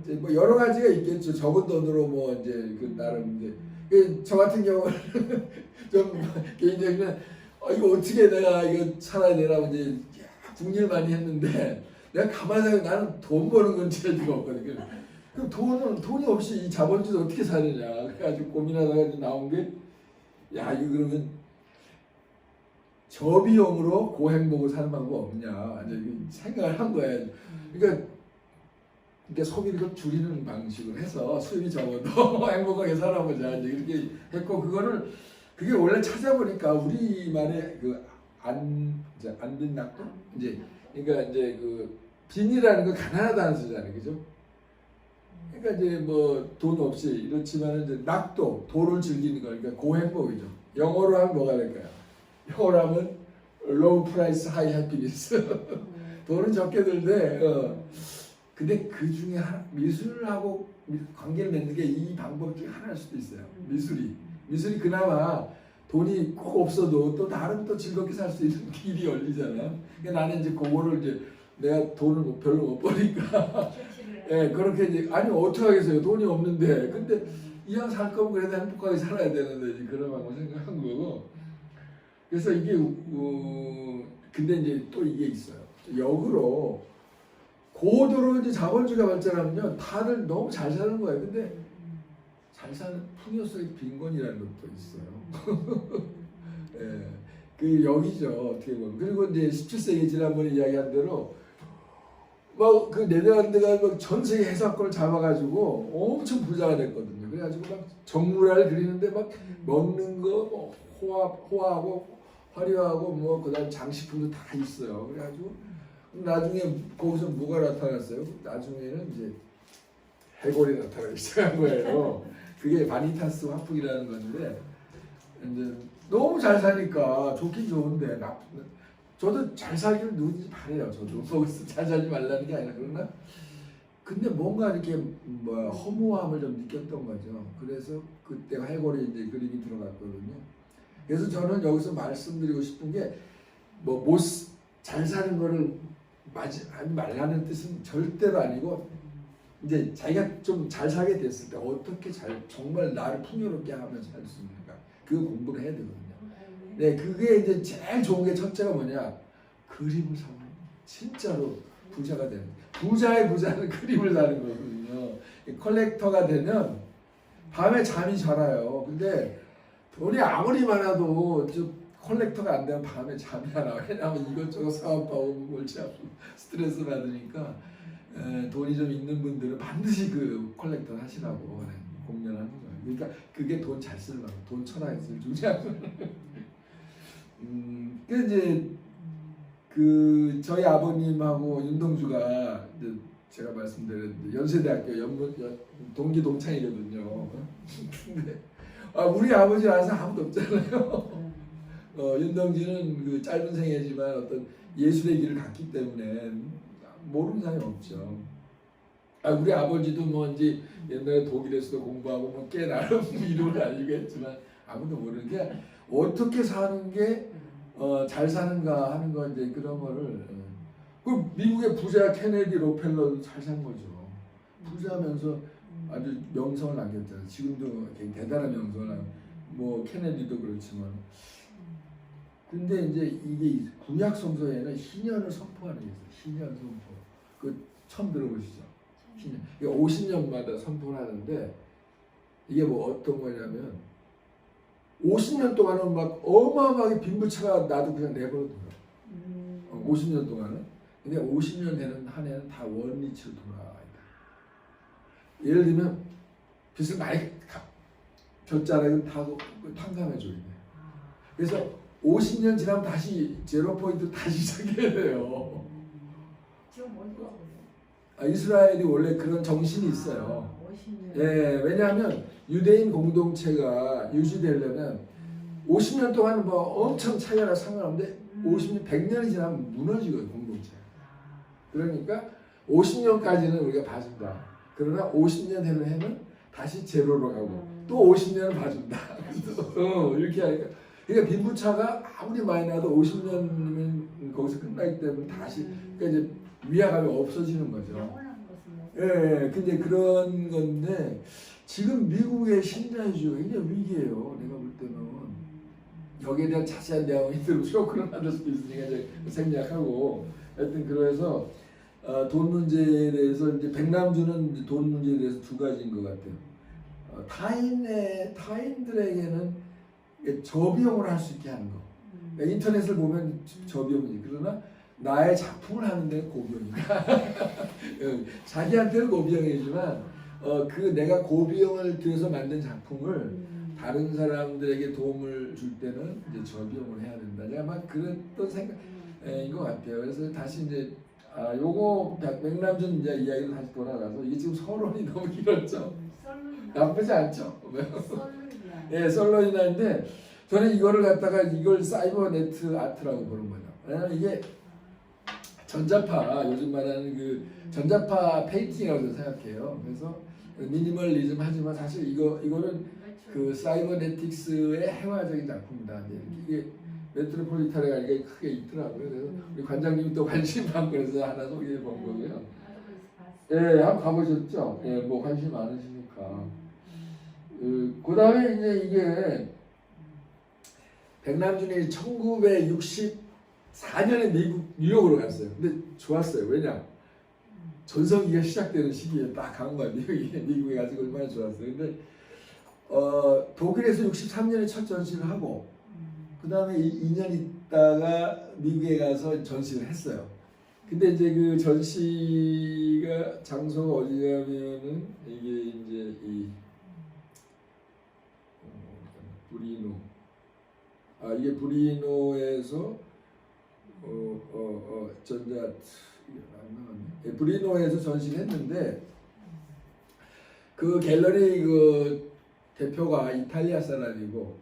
Speaker 1: 이제 뭐 여러 가지가 있겠죠. 적은 돈으로 뭐 이제 그 나름 이제 저 같은 경우는 좀 개인적으로는 이거 어떻게 내가 이거 살아야 되라고 이제 궁리를 많이 했는데 내가 가만히 생각해 나는 돈 버는 건 재주가 없거든요. 그럼 돈이 없이 이 자본주의 어떻게 사느냐 그래가지고 고민하다가 나온 게 야 이거 그러면 저비용으로 고행복을 사는 방법 없냐 이제 생각을 한 거예요. 그러니까 소비를 좀 줄이는 방식으로 해서 수입이 적어도 행복하게 살아보자 이제 이렇게 했고 그게 원래 찾아보니까 우리만의 안빈낙도 이제 그러니까 이제 빈이라는 건 가난하다는 소리잖아요, 그죠? 그러니까 이제 뭐 돈 없이 이렇지만 이제 낙도 도를 즐기는 거니까 고행복이죠. 영어로 하면 뭐가 될까요? 영어로 하면 low price high happiness. 돈은 적게 들되 근데 그 중에 미술하고 관계를 맺는 게 이 방법 중에 하나일 수도 있어요. 미술이 그나마 돈이 꼭 없어도 또 다른 또 즐겁게 살 수 있는 길이 열리잖아요. 그러니까 나는 이제 그거를 이제 내가 돈을 별로 못 버니까 예, 그렇게 이제 아니 어떻게 하겠어요. 돈이 없는데 근데 이왕 살 거면 그래도 행복하게 살아야 되는데 이제 그런 방법 생각한 거고. 그래서 이게 근데 이제 또 이게 있어요. 역으로 고도로 이제 자본주의가 발전하면요 다들 너무 잘 사는 거예요. 근데 잘 사는 풍요 속의 빈곤이라는 것도 있어요. 예, 그 여기죠 어떻게 보면. 그리고 이제 17세기 지난번에 이야기한 대로 막 그 네덜란드가 막 전 세계 해상권을 잡아가지고 엄청 부자가 됐거든요. 그래가지고 막 정물화를 그리는데 막 먹는 거 뭐 호화하고 화려하고 뭐 그다음 장식품도 다 있어요. 그래가지고 나중에 거기서 뭐가 나타났어요? 나중에는 이제 해골이 나타나기 시작한 거예요. 그게 바니타스 화풍이라는 건데 이제 너무 잘 사니까 좋긴 좋은데 저도 잘 살기를 누구든지 바래요. 저도 거기서 잘 살지 말라는 게 아니라 그러나 근데 뭔가 이렇게 허무함을 좀 느꼈던 거죠. 그래서 그때 해골이 이제 그림이 들어갔거든요. 그래서 저는 여기서 말씀드리고 싶은 게 잘 사는 거를 하지 말라는 뜻은 절대로 아니고 이제 자기가 좀 잘 살게 됐을 때 어떻게 정말 나를 풍요롭게 하면 살 수 있는가 그 공부를 해야 되거든요. 네, 그게 이제 제일 좋은 게 첫째가 뭐냐 그림을 사는 진짜로 부자가 되는 부자의 부자는 그림을 사는 거거든요. 컬렉터가 되면 밤에 잠이 잘 와요. 근데 돈이 아무리 많아도 컬렉터가 안 되면 밤에 잠이 안 와요. 왜냐하면 이것저것 사업하고 골치 아프고 스트레스 받으니까 돈이 좀 있는 분들은 반드시 그 컬렉터 하시라고 공연하는 거예요. 그러니까 그게 돈 잘 쓰는 거예요. 돈 천하에 쓸 중요한 그 이제 저희 아버님하고 윤동주가 이제 제가 말씀드렸는데 연세대학교 동기 동창이거든요. 근데 우리 아버지 아는 사람 아무도 없잖아요. 윤동주는 그 짧은 생애지만 어떤 예술의 길을 갔기 때문에 모르는 사람이 없죠. 우리 아버지도 뭐 이제 옛날에 독일에서도 공부하고 뭐 꽤 나름 이름을 알리고 했지만 아무도 모르는 게 어떻게 사는 게 잘 사는가 하는 거 이제 그런 거를 그 미국의 부자 케네디 로펠러도 잘 산 거죠. 부자면서 아주 명성을 남겼잖아요. 지금도 굉장히 대단한 명성을 뭐 케네디도 그렇지만 근데 이제 이게 구약 성서에는 희년을 선포하는 게 있어요. 희년 선포. 그 처음 들어보시죠? 희년. 이게 50년마다 선포를 하는데 이게 뭐 어떤 거냐면 50년 동안은 막 어마어마하게 빈부차가 나도 그냥 내버려둬요. 50년 동안은. 근데 50년 되는 한 해는 다 원리치로 돌아와야 돼. 예를 들면 빚을 많이 졌잖아요. 다 탕감해줘야 돼. 그래서 50년 지나면 다시 제로 포인트 다시 시작해야 돼요.
Speaker 3: 지금 어디가
Speaker 1: 이스라엘이 원래 그런 정신이 있어요.
Speaker 3: 50년.
Speaker 1: 예, 왜냐하면 유대인 공동체가 유지되려면 50년 동안 뭐 엄청 차이가 나 상관없는데 50년, 100년이 지나면 무너지거든요, 공동체가. 그러니까 50년까지는 우리가 봐준다. 그러나 50년 되는 해는 다시 제로로 가고 또 50년을 봐준다. 이렇게 하니까. 그러니까 빈부차가 아무리 많이 나도 50년이면 거기서 끝나기 때문에 다시 그러니까 이제 위화감이 없어지는 거죠.
Speaker 3: 영원한 것은 뭐.
Speaker 1: 예, 근데 그런 건데 지금 미국의 신자유주의가 굉장히 위기예요. 내가 볼 때는 여기에 대한 자세한 내용이 들으면 쇼크를 받을 수도 있으니까 이제 생략하고 하여튼 그래서 돈 문제에 대해서 이제 백남주는 이제 돈 문제에 대해서 두 가지인 것 같아요. 타인들에게는 저비용을 할 수 있게 하는 거. 그러니까 인터넷을 보면 저비용이지. 그러나 나의 작품을 하는 데는 고비용이다. 자기한테는 고비용이지만 그 내가 고비용을 들여서 만든 작품을 다른 사람들에게 도움을 줄 때는 이제 저비용을 해야 된다. 제가 막 그랬던 생각인 것 같아요. 그래서 다시 이제 요거 백남준 이제 이야기로 다시 돌아가서 이게 지금 서론이 너무 길었죠. 나쁘지 않죠? 예, 썰런이나인데 저는 이거를 갖다가 이걸 사이버네트 아트라고 보는 거예요. 왜냐면 이게 전자파 요즘 말하는 그 전자파 페인팅이라고 생각해요. 그래서 미니멀리즘 하지만 사실 이거는 그 사이버네틱스의 해화적인 작품이다. 이게 메트로폴리탄에 이게 크게 있더라고요. 그래서 우리 관장님이 또 관심 많고 그래서 하나 소개해 본 거고요. 예, 한번 가보셨죠? 예, 뭐 관심 많으시니까. 그 다음에 이제 이게 백남준이 1964년에 미국 뉴욕으로 갔어요. 근데 좋았어요. 왜냐? 전성기가 시작되는 시기에 딱 간 거야. 미국에 가지고 얼마나 좋았어요. 근데 독일에서 63년에 첫 전시를 하고 그 다음에 2년 있다가 미국에 가서 전시를 했어요. 근데 이제 그 전시가 장소가 어디냐면은 이게 이제 이 브리노. 이게 브리노에서 전자 이게 안 나왔네. 예, 브리노에서 전시를 했는데 그 갤러리 그 대표가 이탈리아 사람이고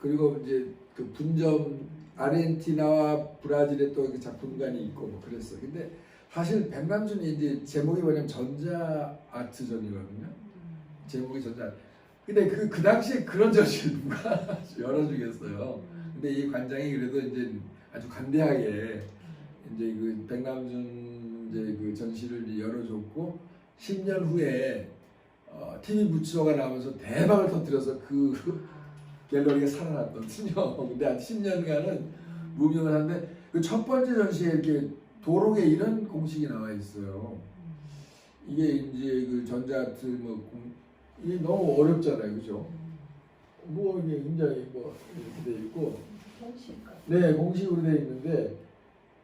Speaker 1: 그리고 이제 그 분점 아르헨티나와 브라질에 또 작품관이 있고 뭐 그랬어. 근데 사실 백남준이 이제 제목이 뭐냐면 전자 아트전이거든요. 제목이 전자. 근데 그 당시에 그런 전시를 누가 열어주겠어요. 근데 이 관장이 그래도 이제 아주 관대하게 이제 그 백남준 이제 그 전시를 열어줬고 10년 후에 TV 부츠가 나오면서 대박을 터뜨려서 그 갤러리가 살아났거든요. 근데 한 10년간은 무명을 하는데 그 첫 번째 전시에 이렇게 도록에 이런 공식이 나와 있어요. 이게 이제 그 전자아트 이게 너무 어렵잖아요, 그죠? 뭐 이게 굉장히 뭐 이렇게 돼 있고, 네 공식으로 돼 있는데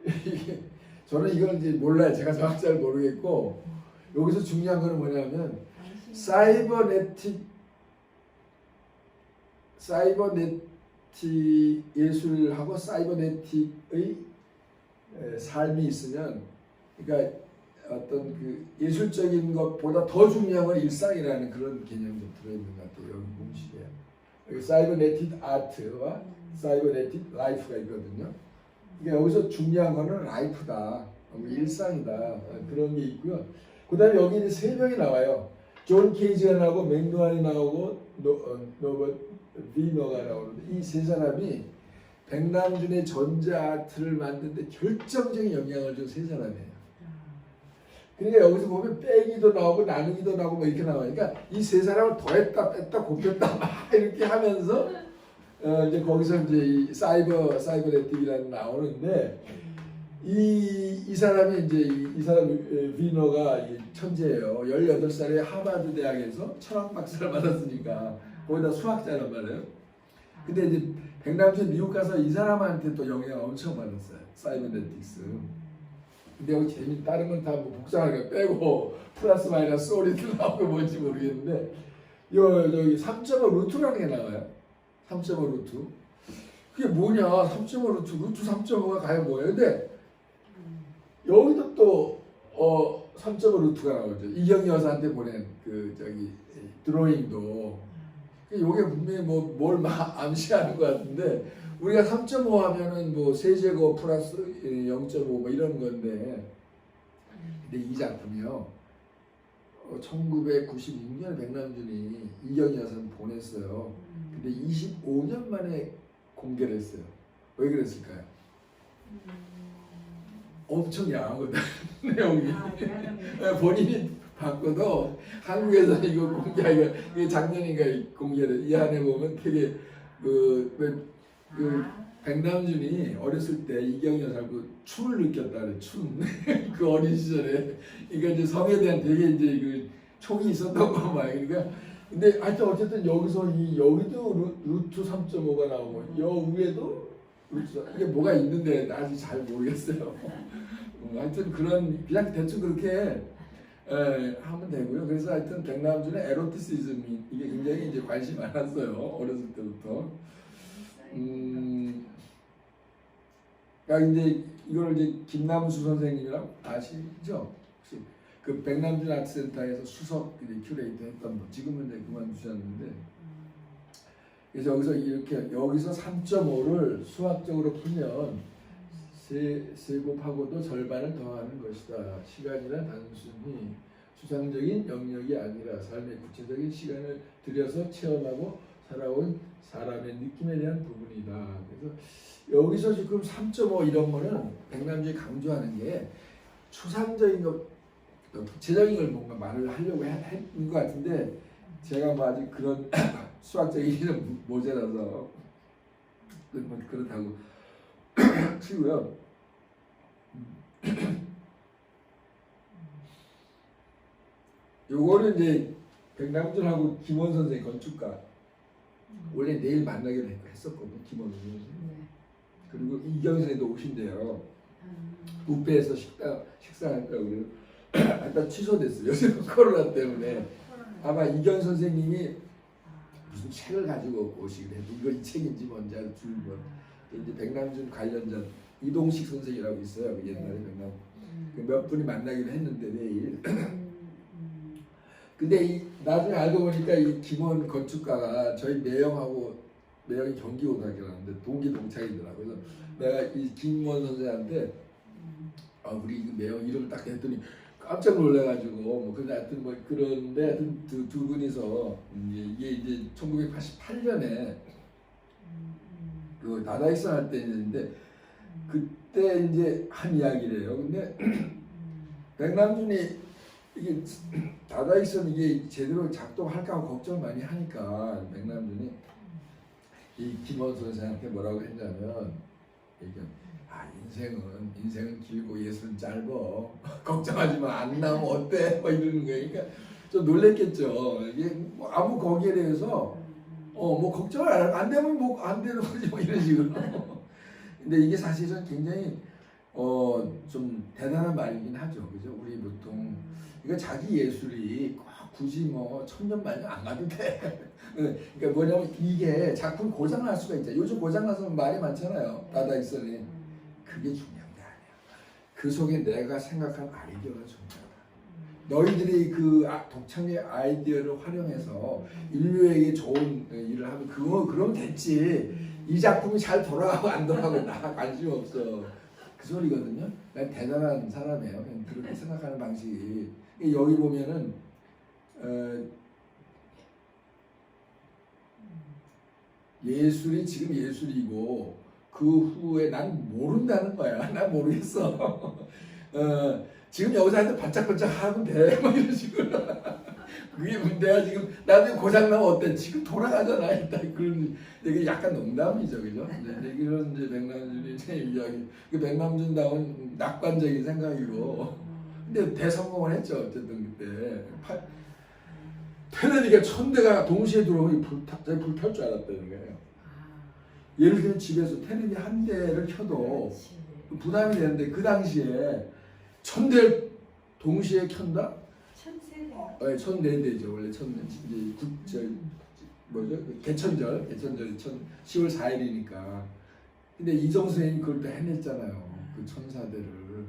Speaker 1: 이게 저는 이걸 이제 몰라요. 제가 정확히 잘 모르겠고 여기서 중요한 거는 뭐냐면 사이버네틱 예술하고 사이버네틱의 삶이 있으면, 그러니까 어떤 그 예술적인 것보다 더 중요한 건 일상이라는 그런 개념도 들어있는 것 같아요. 여기 공식에. 여기 사이버네틱 아트와 사이버네틱 라이프가 있거든요. 그러니까 여기서 중요한 거는 라이프다. 일상이다. 그런 게 있고요. 그 다음에 여기 이제 세 명이 나와요. 존 케이지가 나오고 맥루한이 나오고 노버트 비너가 나오는데 이 세 사람이 백남준의 전자 아트를 만드는데 결정적인 영향을 준 세 사람이에요. 그러니까 여기서 보면 빼기도 나오고 나누기도 나오고 뭐 이렇게 나오니까 이 세 사람을 더했다 뺐다 곱했다 막 이렇게 하면서 이제 거기서 이제 이 사이버 에틱이라는 나오는데 이 사람이 이제 이 사람 비너가 천재예요. 18살에 하버드 대학에서 철학 박사를 받았으니까 거기다 수학자란 말이에요. 근데 이제 백남준 미국 가서 이 사람한테 또 영향을 엄청 받았어요. 사이버네틱스. 근데 여기 재밌는 다른 건 다 뭐 복잡하게 빼고 플러스 마이너스 소리도 나오고 뭔지 모르겠는데 여기 3.5 루트라는 게 나와요. 3.5 루트. 그게 뭐냐? 3.5 루트 3.5가 과연 뭐예요? 근데 여기도 또 3.5 루트가 나오죠. 이경희 여사한테 보낸 그 드로잉도 이게 분명히 뭘 암시하는 것 같은데 우리가 3.5 하면은 뭐 세제곱 플러스 0.5 뭐 이런 건데 근데 이 작품이요 1996년에 백남준이 이경희 여사한테 보냈어요. 근데 25년 만에 공개를 했어요. 왜 그랬을까요? 엄청 야하거든 내용이. 본인이 봤고도 한국에서 이거 공개하기가 이게 작년인가 공개를 이 안에 보면 되게 백남준이 어렸을 때 이경희 여사하고 춤을 느꼈다 그래. 춤. 그 어린 시절에 그러니까 이제 성에 대한 되게 이제 그 촉이 있었던 거 말이야. 그러니까 근데 하여튼 어쨌든 여기서 여기도 루트 3.5가 나오고 여 위에도 이게 뭐가 있는데 아직 잘 모르겠어요. 하여튼 그냥 대충 그렇게 하면 되고요. 그래서 하여튼 백남준의 에로티시즘이 이게 굉장히 이제 관심이 많았어요. 어렸을 때부터. 그러니까 이제 이걸 이제 김남수 선생님이랑 아시죠? 혹시 그 백남준 아트센터에서 수석 큐레이터 했던 분 지금은 이제 그만두셨는데. 그래서 여기서 3.5를 수학적으로 풀면 세곱하고도 절반을 더하는 것이다. 시간이란 단순히 추상적인 영역이 아니라 삶의 구체적인 시간을 들여서 체험하고 살아온 사람의 느낌에 대한 부분이다. 그래서 여기서 지금 3.5 이런 거는 백남준이 강조하는 게 추상적인 것, 구체적인 걸 뭔가 말을 하려고 했는 것 같은데 제가 뭐 아직 그런 수학적인 게 모자라서 그렇다고 치고요. 요거는 이제 백남준하고 김원 선생 건축가 원래 내일 만나기로 했었거든요. 김원 선생. 그리고 이경희 선생도 오신대요. 뷔페에서 식사한다고 그래요. 일단 취소됐어요. 요즘 코로나 때문에. 아마 이경희 선생님이 무슨 책을 가지고 오시기로 했는데 이거 이 책인지 뭔지 아주 줄건 이제 백남준 관련자 이동식 선생이라고 있어요. 그 옛날에 몇 분이 만나기로 했는데 내일. 근데 나중에 알고 보니까 이 김원 건축가가 저희 매형이 경기고등학교라는데 동기 동창이더라고요. 그래서 내가 이 김원 선생한테 우리 매형 이름을 딱 했더니 깜짝 놀래가지고 근데 하여튼 그런데 하여튼 두 분이서 이게 이제 1988년에 그 다다익선 할 때인데 그때 이제 한 이야기래요. 근데 백남준이 이게 다다익선 이게 제대로 작동할까 하고 걱정 많이 하니까 백남준이 이 김원 선생한테 뭐라고 했냐면 이게 인생은 길고 예술은 짧어. 걱정하지 마. 안 나오면 어때? 이러는 거예요. 그러니까 좀 놀랬겠죠. 이게 아무 거기에 대해서 걱정을 안 되면 안 되는 거지 이런 식으로. 근데 이게 사실은 굉장히 좀 대단한 말이긴 하죠. 그죠? 우리 보통 이거 자기 예술이 꼭 굳이 1000년 만년 안 가도 돼. 그러니까 뭐냐면 이게 작품 고장 날 수가 있죠. 요즘 고장 나서 말이 많잖아요. 다다익선이. 그게 중요한 게 아니야. 그 속에 내가 생각한 아이디어가 중요하다. 너희들이 그 독창의 아이디어를 활용해서 인류에게 좋은 일을 하면 그러면 됐지. 이 작품이 잘 돌아가고 안 돌아가고 나 관심 없어. 그 소리거든요. 난 대단한 사람이에요. 그냥 그렇게 생각하는 방식이. 여기 보면은 예술이 지금 예술이고 그 후에 난 모른다는 거야. 난 모르겠어. 지금 여기서 하여튼 반짝반짝 하면 돼. 뭐 이런 식으로. 그게 문제야. 지금 나중에 고장나면 어때? 지금 돌아가잖아. 일단 그런 이게 약간 농담이죠, 그죠? 이제 이런 이제 백남준이 이제 이야기. 그 백남준다운 낙관적인 생각이고. 근데 대성공을 했죠. 어쨌든 그때. 테레비가 1000대가 동시에 들어오면 불탈 줄 알았다는 거예요. 예를 들면 집에서 텔레비 한 대를 켜도 부담이 되는데 그 당시에 1000대를 동시에 켠다?
Speaker 3: 1000세대.
Speaker 1: 1004대죠. 원래 이제 뭐죠? 개천절 10월 4일이니까. 근데 이정수 선생님이 그걸 또 해냈잖아요. 그 천사대를.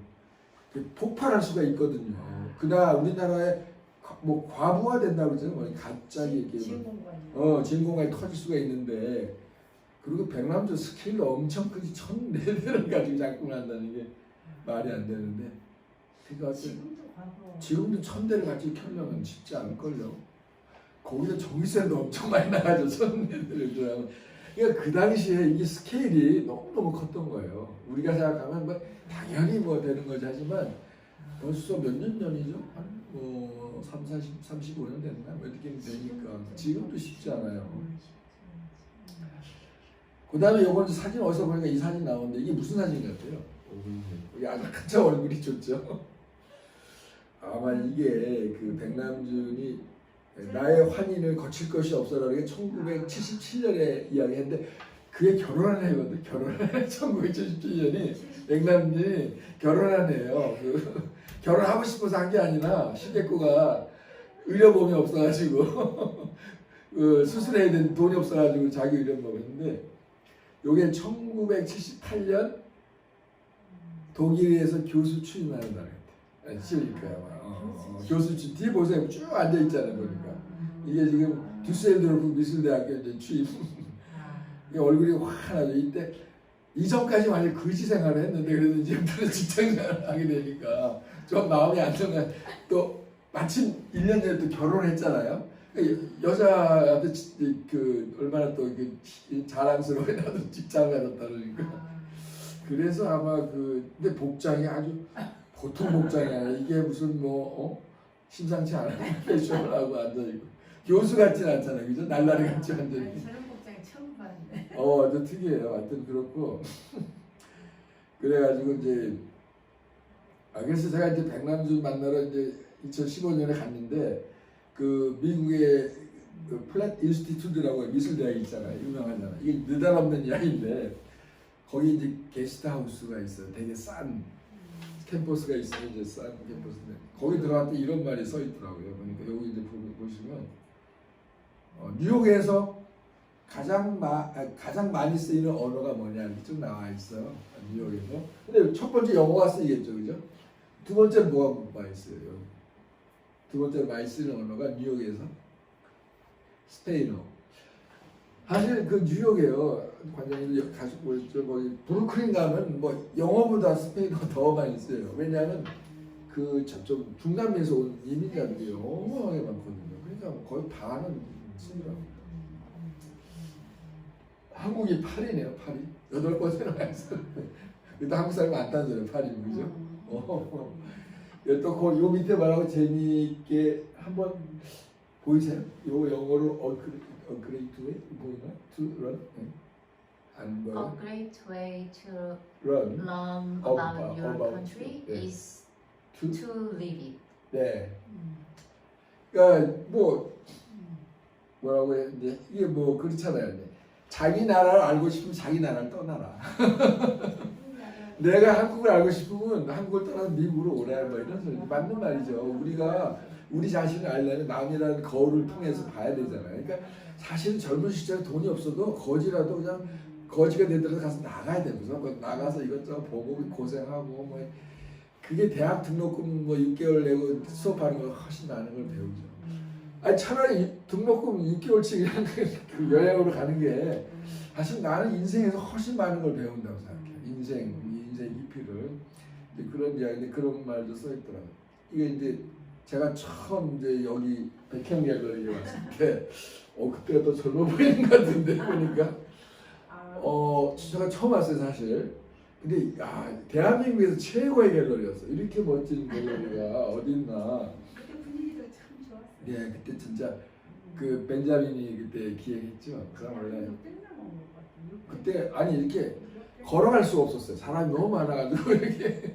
Speaker 1: 폭발할 수가 있거든요. 그날 우리나라에 뭐 과부하 된다고 그러잖아요. 뭐 갑자기 이렇게 진공관이 터질 수가 있는데 그리고 백남준 스케일로 엄청 크지 1004대를 가지고 작동한다는 게 말이 안 되는데 그러니까 지금도 1000대를 가지고 켜려면 쉽지 않을걸요. 거기서 전기세도 엄청 많이 나가죠. 1004대를. 그러니까 그 당시에 이게 스케일이 너무너무 컸던 거예요. 우리가 생각하면 뭐 당연히 뭐 되는 거지 하지만 벌써 몇 년 전이죠? 한 35년 됐나? 뭐 이렇게 되니까 지금도 쉽지 않아요. 그 다음에 이번 사진 어디서 보니까 이 사진 나오는데 이게 무슨 사진 같아요? 이게 아주 한참 얼굴이 좋죠. 아마 이게 그 백남준이 나의 환인을 거칠 것이 없어라는 게 1977년에 이야기했는데 그게 결혼한 해거든. 결혼한 해. 1977년이 백남준이 결혼한 해예요. 결혼하고 싶어서 한 게 아니라 시댁구가 의료보험이 없어가지고 수술해야 되는 돈이 없어가지고 자기 의료보험을 했는데 요게 1978년 독일에서 교수 취임하는 날 시우니까 아마 교수 취임 뒤에 보세요. 쭉 앉아 있잖아요. 보니까 이게 지금 düsseldorf 미술대학교 이제 취임 얼굴이 환하죠. 이때 이전까지 완전 거지 생활을 했는데 그래도 이제부터는 직장 생활을 하게 되니까 좀 마음이 안정한 또 마침 1년 전에 또 결혼했잖아요. 여자한테 그 얼마나 또 자랑스러워 나도 직장을 가졌다 그러니까 그래서 아마 근데 복장이 아주 보통 복장이 아니라 이게 무슨 심상치 않은 패션을 하고 앉아있고 교수 같진 않잖아요. 그죠? 날라리 같지 완전히.
Speaker 3: 저런 복장 처음 봤는데.
Speaker 1: 좀 특이해요. 하여튼 그렇고 그래가지고 이제 그래서 제가 이제 백남준 만나러 이제 2015년에 갔는데 그 미국의 그 플랫 인스티튜트라고 미술대학이 있잖아요. 유명하잖아요. 이게 느닷없는 이야기인데 거기 이제 게스트하우스가 있어요. 되게 싼 캠퍼스가 있어요. 이제 싼 캠퍼스인데 거기 들어갈 때 이런 말이 써 있더라고요. 그러니까 여기 이제 보시면 뉴욕에서 가장 많이 쓰이는 언어가 뭐냐 이렇게 쭉 나와 있어요. 뉴욕에서. 근데 첫 번째 영어가 쓰이겠죠, 그죠? 두 번째 뭐가 많이 쓰여요? 두 번째로 많이 쓰는 언어가 뉴욕에서 스페인어. 사실 그 뉴욕에요. 관장님도 가시고 거기 브루클린 가면 뭐 영어보다 스페인어 더 많이 써요. 왜냐하면 그 저쪽 중남미에서 온 이민자들이 어마어마하게 많거든요. 그러니까 거의 반은 쓰더라고요. 한국이 8이네요. 8이 8번째나 많이 써요. 근데 한국 사람이 많다는 소리예요. 8이 그죠? 또 요 밑에 말하고 재미있게 한번 보이세요? 요 영어로 A great way 보이나? To run? 안 보여?
Speaker 2: A great way to
Speaker 1: Run.
Speaker 2: learn about your country
Speaker 1: 네.
Speaker 2: is
Speaker 1: To
Speaker 2: to live it.
Speaker 1: 네. 그러니까 뭐라고 해? 이제 이게 뭐 그렇잖아요. 이제. 자기 나라를 알고 싶으면 자기 나라를 떠나라. 내가 한국을 알고 싶으면 한국을 떠나서 미국으로 오라 뭐 이런 소리 맞는 말이죠. 우리가 우리 자신을 알려면 남이라는 거울을 통해서 봐야 되잖아요. 그러니까 사실은 젊은 시절에 돈이 없어도 거지라도 그냥 거지가 되더라도 가서 나가야 되면서 나가서 이것저것 보고 고생하고 뭐 그게 대학 등록금 뭐 6개월 내고 수업하는 거 훨씬 많은 걸 배우죠. 아니 차라리 등록금 6개월치 그냥 그 여행으로 가는 게 사실 나는 인생에서 훨씬 많은 걸 배운다고 생각해. 인생 인생 깊이를 이제 그런 이야기인데 그런 말도 써 있더라고요. 이게 이제 제가 처음 이제 여기 백현 갤러리에 왔을 때 그때가 더 젊어 보이는 것 같은데 보니까 제가 처음 왔어요 사실. 근데 대한민국에서 최고의 갤러리였어. 이렇게 멋진 갤러리가 어디 있나.
Speaker 3: 그때 분위기도 참 좋았어요.
Speaker 1: 네, 그때 진짜 그 벤자민이 그때 기획했죠. 그럼 원래 그때 아니 이렇게 걸어갈 수가 없었어요. 사람이 너무 많아가지고 이렇게.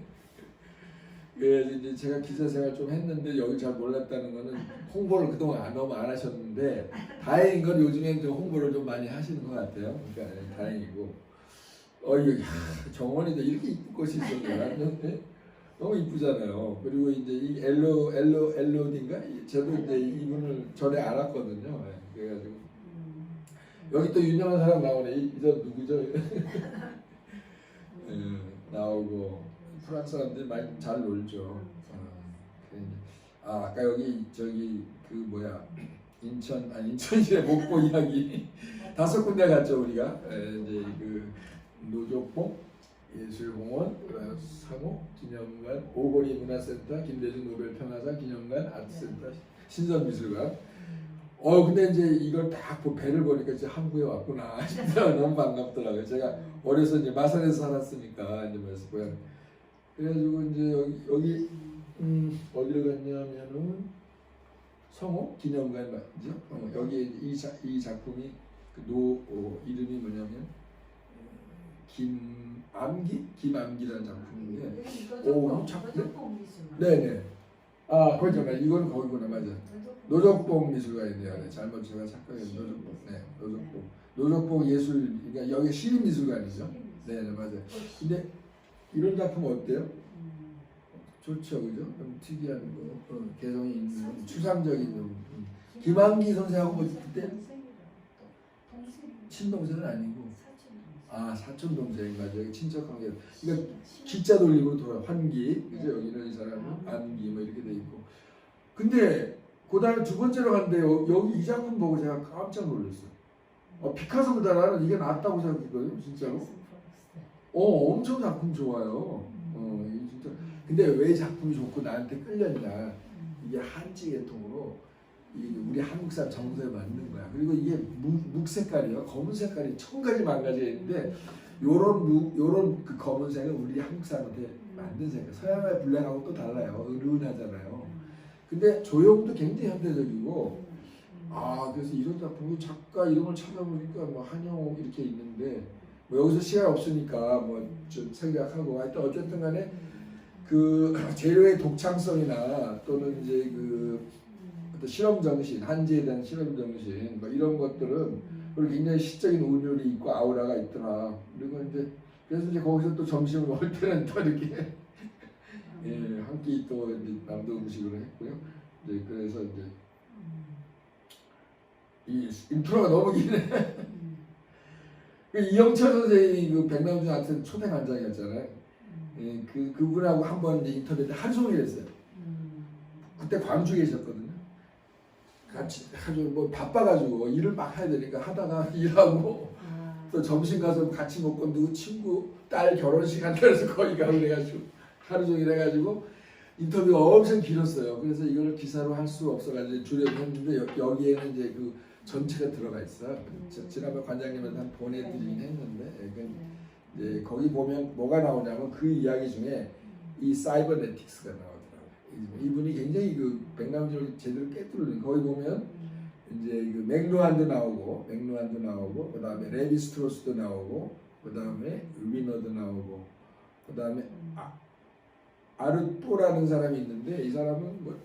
Speaker 1: 그래서 이제 제가 기자 생활 좀 했는데 여기 잘 몰랐다는 거는 홍보를 그동안 너무 안 하셨는데 다행인 건 요즘엔 좀 홍보를 좀 많이 하시는 것 같아요. 그러니까 다행이고. 이거 정원인데 이렇게 이쁜 꽃이 있었나? 너무 이쁘잖아요. 그리고 이제 이 엘로딘가 저도 이제 이분을 전에 알았거든요. 그래가지고 여기 또 유명한 사람 나오네. 저 누구죠? 나오고 프랑스 사람들이 많이 잘 놀죠. 아까 여기 저기 그 뭐야 인천시의 목포 이야기 5군데 갔죠 우리가. 이제 그 노족봉 예술공원, 상호 기념관, 오거리 문화센터, 김대중 노벨 평화상 기념관, 아트센터, 신선미술관. 근데 이제 이걸 딱 배를 보니까 진짜 한국에 왔구나. 진짜 너무 반갑더라고요. 제가 어려서 이제 마산에서 살았으니까 이제 그래서 고향. 그래가지고 이제 여기 어디를 갔냐면은 성호 기념관 맞죠? 여기 이 작품이 이름이 뭐냐면 김암기라는 작품인데. 네네. 그렇죠. 이건 거기구나 맞아. 노적봉 미술관이네요. 네, 잘못 제가 착각했어요. 노적봉. 네, 노적봉 예술. 그러니까 여기 시립미술관이죠. 네, 맞아요. 근데 이런 작품 어때요? 좋죠, 그죠? 좀 특이한 거, 개성이 있는, 추상적인 좀. 김암기 선생하고 그때 친동생은 아니고. 사촌 동생 맞아요. 친척 관계. 그러니까 기자 돌림으로 돌아 환기, 그죠? 여기는 이 사람은 안기 뭐 이렇게 돼 있고. 근데 그다음에 두 번째로 갔는데 여기 이 작품 보고 제가 깜짝 놀랐어요. 피카소보다 나는 이게 낫다고 생각했거든요, 진짜로. 엄청 작품 좋아요. 진짜. 근데 왜 작품이 좋고 나한테 끌렸냐? 이게 한지 계통으로. 우리 한국 사람 정서에 맞는 거야. 그리고 이게 묵 색깔이요. 검은 색깔이 1000가지 만가지가 있는데 요런 그 검은색은 우리 한국 사람한테 만든 색깔. 서양의 블랙하고 또 달라요. 은은하잖아요. 근데 조형도 굉장히 현대적이고 그래서 이런 작품이 작가 이름을 찾아보니까 뭐 한영옥 이렇게 있는데 뭐 여기서 시간 없으니까 뭐 좀 생각하고 하여튼 어쨌든 간에 그 재료의 독창성이나 또는 이제 그 실험 정신, 한지에 대한 실험 정신, 뭐 이런 것들은 그리고 굉장히 시적인 운율이 있고 아우라가 있더라. 그리고 이제 그래서 이제 거기서 또 점심을 먹을 때는 또 이렇게 한 끼 또 이제 남도 음식으로 했고요. 이제 그래서 이제 이 인트로가 너무 기네. 이영철 선생님이 그 백남준 아트 초대 관장이었잖아요. 그분하고 한번 인터뷰 때 하루 종일 했어요. 그때 광주 계셨거든요. 같이 아주 뭐 바빠가지고 일을 막 해야 되니까 하다가 일하고 또 점심 가서 같이 먹고 누구 친구 딸 결혼식 한다해서 거기 가고 그래가지고 하루 종일 해가지고 인터뷰가 엄청 길었어요. 그래서 이걸 기사로 할 수 없어가지고 줄여서 했는데 여기에는 이제 그 전체가 들어가 있어요. 지난번 관장님한테 한 보내드리긴 했는데 이제 거기 보면 뭐가 나오냐면 그 이야기 중에 이 사이버네틱스가 나와요. 이분이 굉장히 그 백남준을 제대로 깨뚫는 거기 보면 이제 그 맥루한도 나오고 그다음에 레비스트로스도 나오고 그다음에 위너도 나오고 그다음에 아르토라는 사람이 있는데 이 사람은 뭐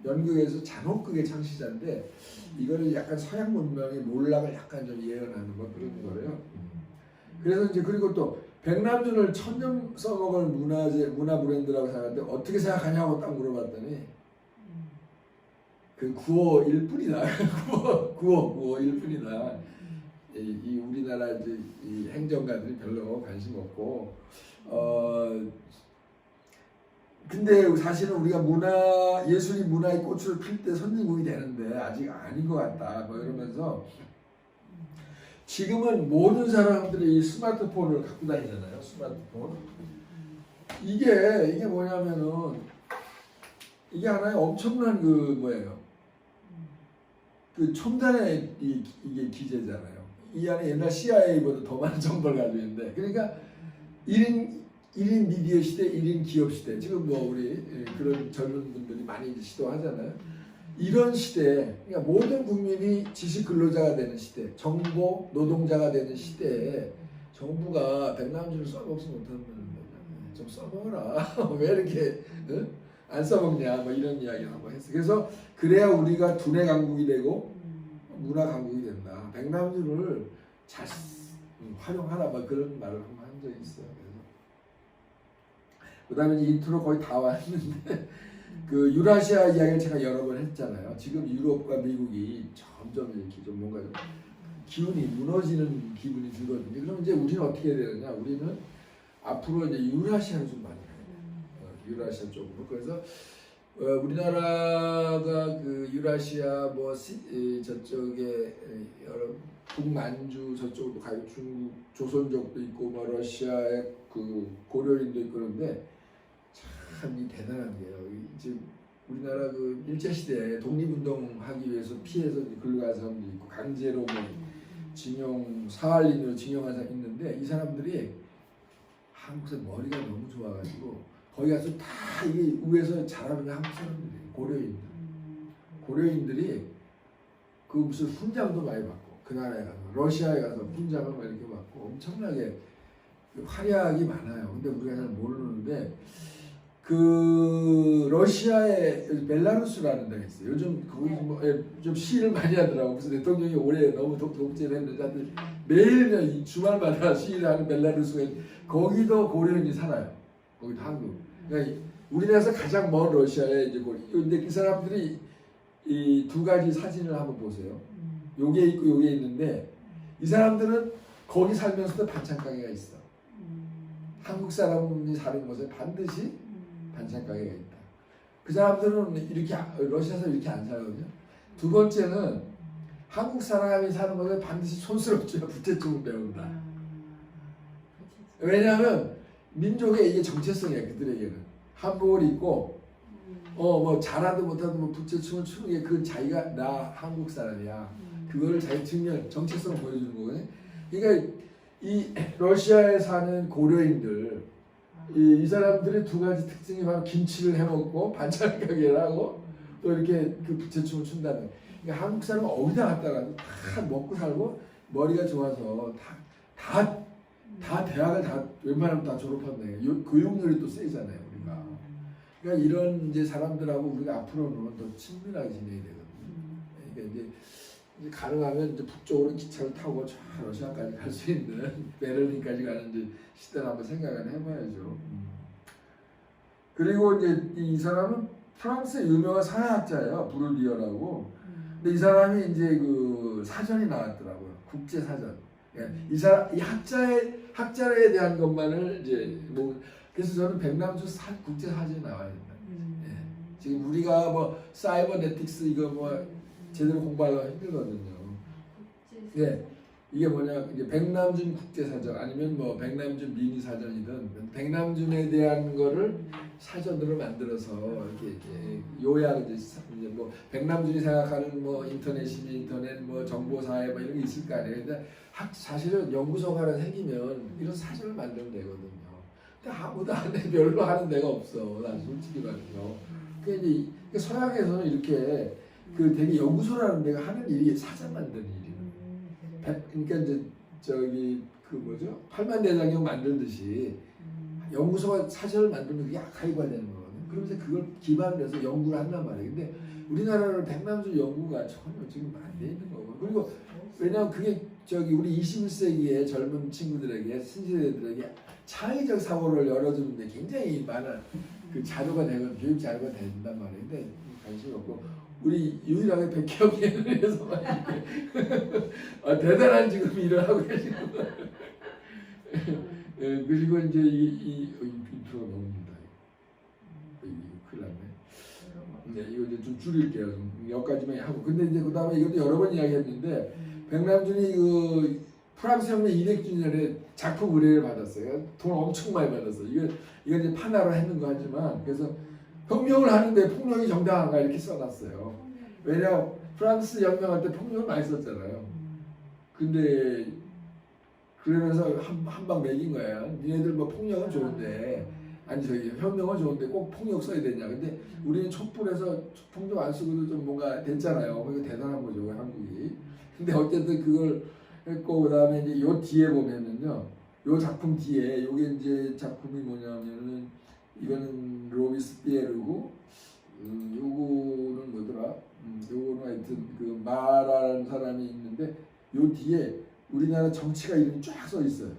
Speaker 1: 연극에서 잔혹극의 창시자인데 이거를 약간 서양 문명의 몰락을 약간 좀 예언하는 뭐 그런 거래요. 그래서 이제 그리고 또 백남준을 천년 써먹을 문화 브랜드라고 생각하는데 어떻게 생각하냐고 딱 물어봤더니 그 9호 1뿐이다. 9호 1뿐이다. 이 우리나라 이제 이 행정가들이 별로 관심 없고 근데 사실은 우리가 예술이 문화의 꽃을 필 때 선진국이 되는데 아직 아닌 것 같다. 뭐 이러면서 지금은 모든 사람들이 이 스마트폰을 갖고 다니잖아요. 스마트폰. 이게 뭐냐면은 이게 하나의 엄청난 그 뭐예요? 그 첨단의 이게 기재잖아요. 이 안에 옛날 CIA보다 더 많은 정보를 가지고 있는데, 그러니까 1인 미디어 시대, 1인 기업 시대. 지금 뭐 우리 그런 젊은 분들이 많이 이제 시도하잖아요. 이런 시대에, 그러니까 모든 국민이 지식 근로자가 되는 시대, 정보 노동자가 되는 시대에 정부가 백남준을 써먹지 못하는 거잖아요. 좀 써먹어라. 왜 이렇게 안 써먹냐, 뭐 이런 이야기를 한번 했어요. 그래서 그래야 우리가 두뇌 강국이 되고 문화 강국이 된다. 백남준을 잘 활용하라, 뭐 그런 말을 한번 한 적이 있어요. 그다음에 인트로 거의 다 왔는데 그 유라시아 이야기를 제가 여러 번 했잖아요. 지금 유럽과 미국이 점점 이렇게 좀 뭔가 좀 기운이 무너지는 기분이 들거든요. 그럼 이제 우리는 어떻게 해야 되느냐? 우리는 앞으로 이제 유라시아를 좀 많이 가야 돼요. 유라시아 쪽으로. 그래서 우리나라가 그 유라시아 뭐 저쪽에 여러 북만주 저쪽도 가고 중국 조선족도 있고 뭐 러시아의 그 고려인도 있고 그런데 참 이 대단한 게요. 지금 우리나라 그 일제 시대에 독립운동하기 위해서 피해서 끌려간 사람도 있고 강제로 뭐 징용 사할린으로 징용한 사람 있는데 이 사람들이 한국에서 머리가 너무 좋아가지고 거기 가서 다 이게 위에서 자라는 게 한국 사람들이에요. 고려인들이 그 무슨 훈장도 많이 받고 그 나라에 가서 러시아에 가서 훈장을 막 이렇게 받고 엄청나게 활약이 많아요. 근데 우리가 잘 모르는데 그 러시아의 벨라루스라는 데가 있어요. 요즘 거기 좀 시위를 많이 하더라고. 그래서 대통령이 올해 너무 독재를 했는데 매일 주말마다 시위를 하는 벨라루스가 거기도 고려인이 살아요. 거기도 한국. 그러니까 우리나라에서 가장 먼 러시아에 이제 근데 그 사람들이 이 두 가지 사진을 한번 보세요. 요게 있고 요게 있는데 이 사람들은 거기 살면서도 반찬 가게가 있어. 한국 사람이 사는 곳에 반드시 반찬 가게가 있다. 그 사람들은 이렇게 러시아에서 이렇게 안 살거든요. 두 번째는 한국 사람이 사는 곳에 반드시 촌스럽지만 부채춤을 배운다. 왜냐하면 민족의 이게 정체성이야. 그들에게는 한복을 입고 뭐 잘하든 못하든 뭐 부채춤을 추는 게 그 자기가 나 한국 사람이야. 그거를 자기 증명 정체성을 보여주는 거거든요. 그러니까 이 러시아에 사는 고려인들 이 사람들의 두 가지 특징이 바로 김치를 해먹고 반찬 가게를 하고 또 이렇게 그 부채춤을 춘다는 거예요. 그러니까 한국 사람은 어디다 갔다가도 다 먹고 살고 머리가 좋아서 다 대학을 다 웬만하면 다 졸업한다. 교육열이 또 세잖아요 우리가. 그러니까 이런 이제 사람들하고 우리가 앞으로는 더 친밀하게 지내야 되거든요. 그러니까 이제 가능하면 이제 북쪽으로 기차를 타고 저 러시아까지 갈 수 있는 베를린까지 가는 이제 시대를 한번 생각을 해봐야죠. 그리고 이제 이 사람은 프랑스의 유명한 사회학자예요. 브루디어라고. 근데 이 사람이 이제 그 사전이 나왔더라고요. 국제 사전. 이 사람 이 학자에 대한 것만을 이제 뭐 그래서 저는 백남주 국제 사전이 나와야 된다. 지금 우리가 뭐 사이버네틱스 이거 뭐 제대로 공부하기가 힘들거든요. 예, 이게 뭐냐 이제 백남준 국제사전 아니면 뭐 백남준 미니사전이든 백남준에 대한 거를 사전으로 만들어서 이렇게 요약 이제 뭐 백남준이 생각하는 뭐 인터넷이니 인터넷 뭐 정보사회 뭐 이런 게 있을 거 아니에요. 근데 사실은 연구소가 하나 생기면 이런 사전을 만들면 되거든요. 근데 아무도 안 해, 별로 하는 데가 없어. 난 솔직히 말해서. 그러니까 이제 서양에서는 이렇게 그 되게 연구소라는 데가 하는 일이 사전 만드는 일이에요. 그러니까 이제 저기 그 뭐죠? 팔만대장경 만들듯이 연구소가 사전을 만들면 그게 아카이브가 되는 거거든요. 그러면서 그걸 기반으로 해서 연구를 한단 말이에요. 근데 우리나라는 백남준 연구가 전혀 지금 안 돼 있는 거고. 그리고 왜냐하면 그게 저기 우리 21세기의 젊은 친구들에게 신세대들에게 창의적 사고를 열어주는데 굉장히 많은 그 자료가 되건 교육 자료가 된단 말이에요. 근데 관심이 없고. 우리 유일하게 백혜영에 대해서만 대단한 지금 일을 하고 계시는 그리고 이제 이 인트로가 너무 힘들다. 큰일 났네. 네, 이거 이제 좀 줄일게요. 좀 여기까지만 하고. 근데 이제 그 다음에 이것도 여러 번 이야기했는데 백남준이 그 프랑스 혁명 200주년에 작품 의뢰를 받았어요. 돈 엄청 많이 받았어요. 이거 이제 판화로 했는 거 하지만 그래서 혁명을 하는데 폭력이 정당한가 이렇게 써놨어요. 왜냐 프랑스 혁명할 때 폭력을 많이 썼잖아요. 근데 그러면서 한 방 매긴 거야. 니네들 뭐 폭력은 좋은데 아니 저기 혁명은 좋은데 꼭 폭력 써야 되냐. 근데 우리는 촛불에서 폭력 안 쓰고도 좀 뭔가 됐잖아요. 그게 대단한 거죠 한국이. 근데 어쨌든 그걸 했고 그다음에 이제 요 뒤에 보면은요. 요 작품 뒤에 요게 이제 작품이 뭐냐면은 이거는 로비스피에르고 요거는 뭐더라? 요거는 하여튼 그 마라라는 사람이 있는데 요 뒤에 우리나라 정치가 이름이 쫙 써 있어요.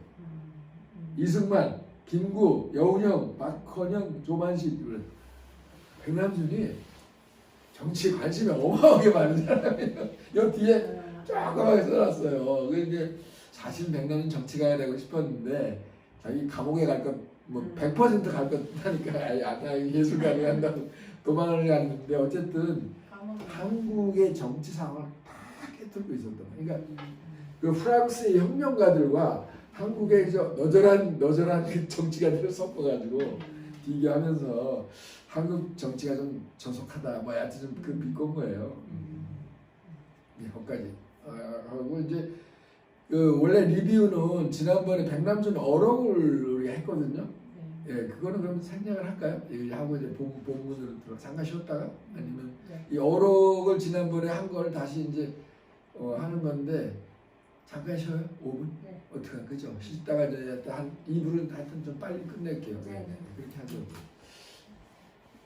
Speaker 1: 이승만, 김구, 여운형, 박헌영, 조만식 백남준이 정치에 관심이 어마어마하게 많은 사람이에요. 요 뒤에 조그맣게 써놨어요. 근데 사실 백남준 정치가야 되고 싶었는데 자기 감옥에 갈 것 뭐 100% 갈 것 하니까 예술가를 한다고 도망을 갔는데 어쨌든 한국의 정치 상황을 다 깨뜨리고 있었던 거예요. 그러니까 그 프랑스의 혁명가들과 한국의 너절한 그 정치가들을 섞어가지고 비교하면서 한국 정치가 좀 저속하다 뭐 하여튼 좀 그 비꼰 거예요. 거기까지 하고 이제 그 원래 리뷰는 지난번에 백남준 어록을 우리가 했거든요. 예, 그거는 그럼 생략을 할까요? 이거 하고 이제 본문으로 들어 잠깐 쉬었다가 아니면 이 어록을 지난번에 한 걸 다시 이제 하는 건데 잠깐 쉬어요? 5분?
Speaker 3: 네.
Speaker 1: 어떡하 그죠? 쉬다가 이제 한 2분은 하여튼 좀 빨리 끝낼게요.
Speaker 3: 네.
Speaker 1: 그렇게 하죠.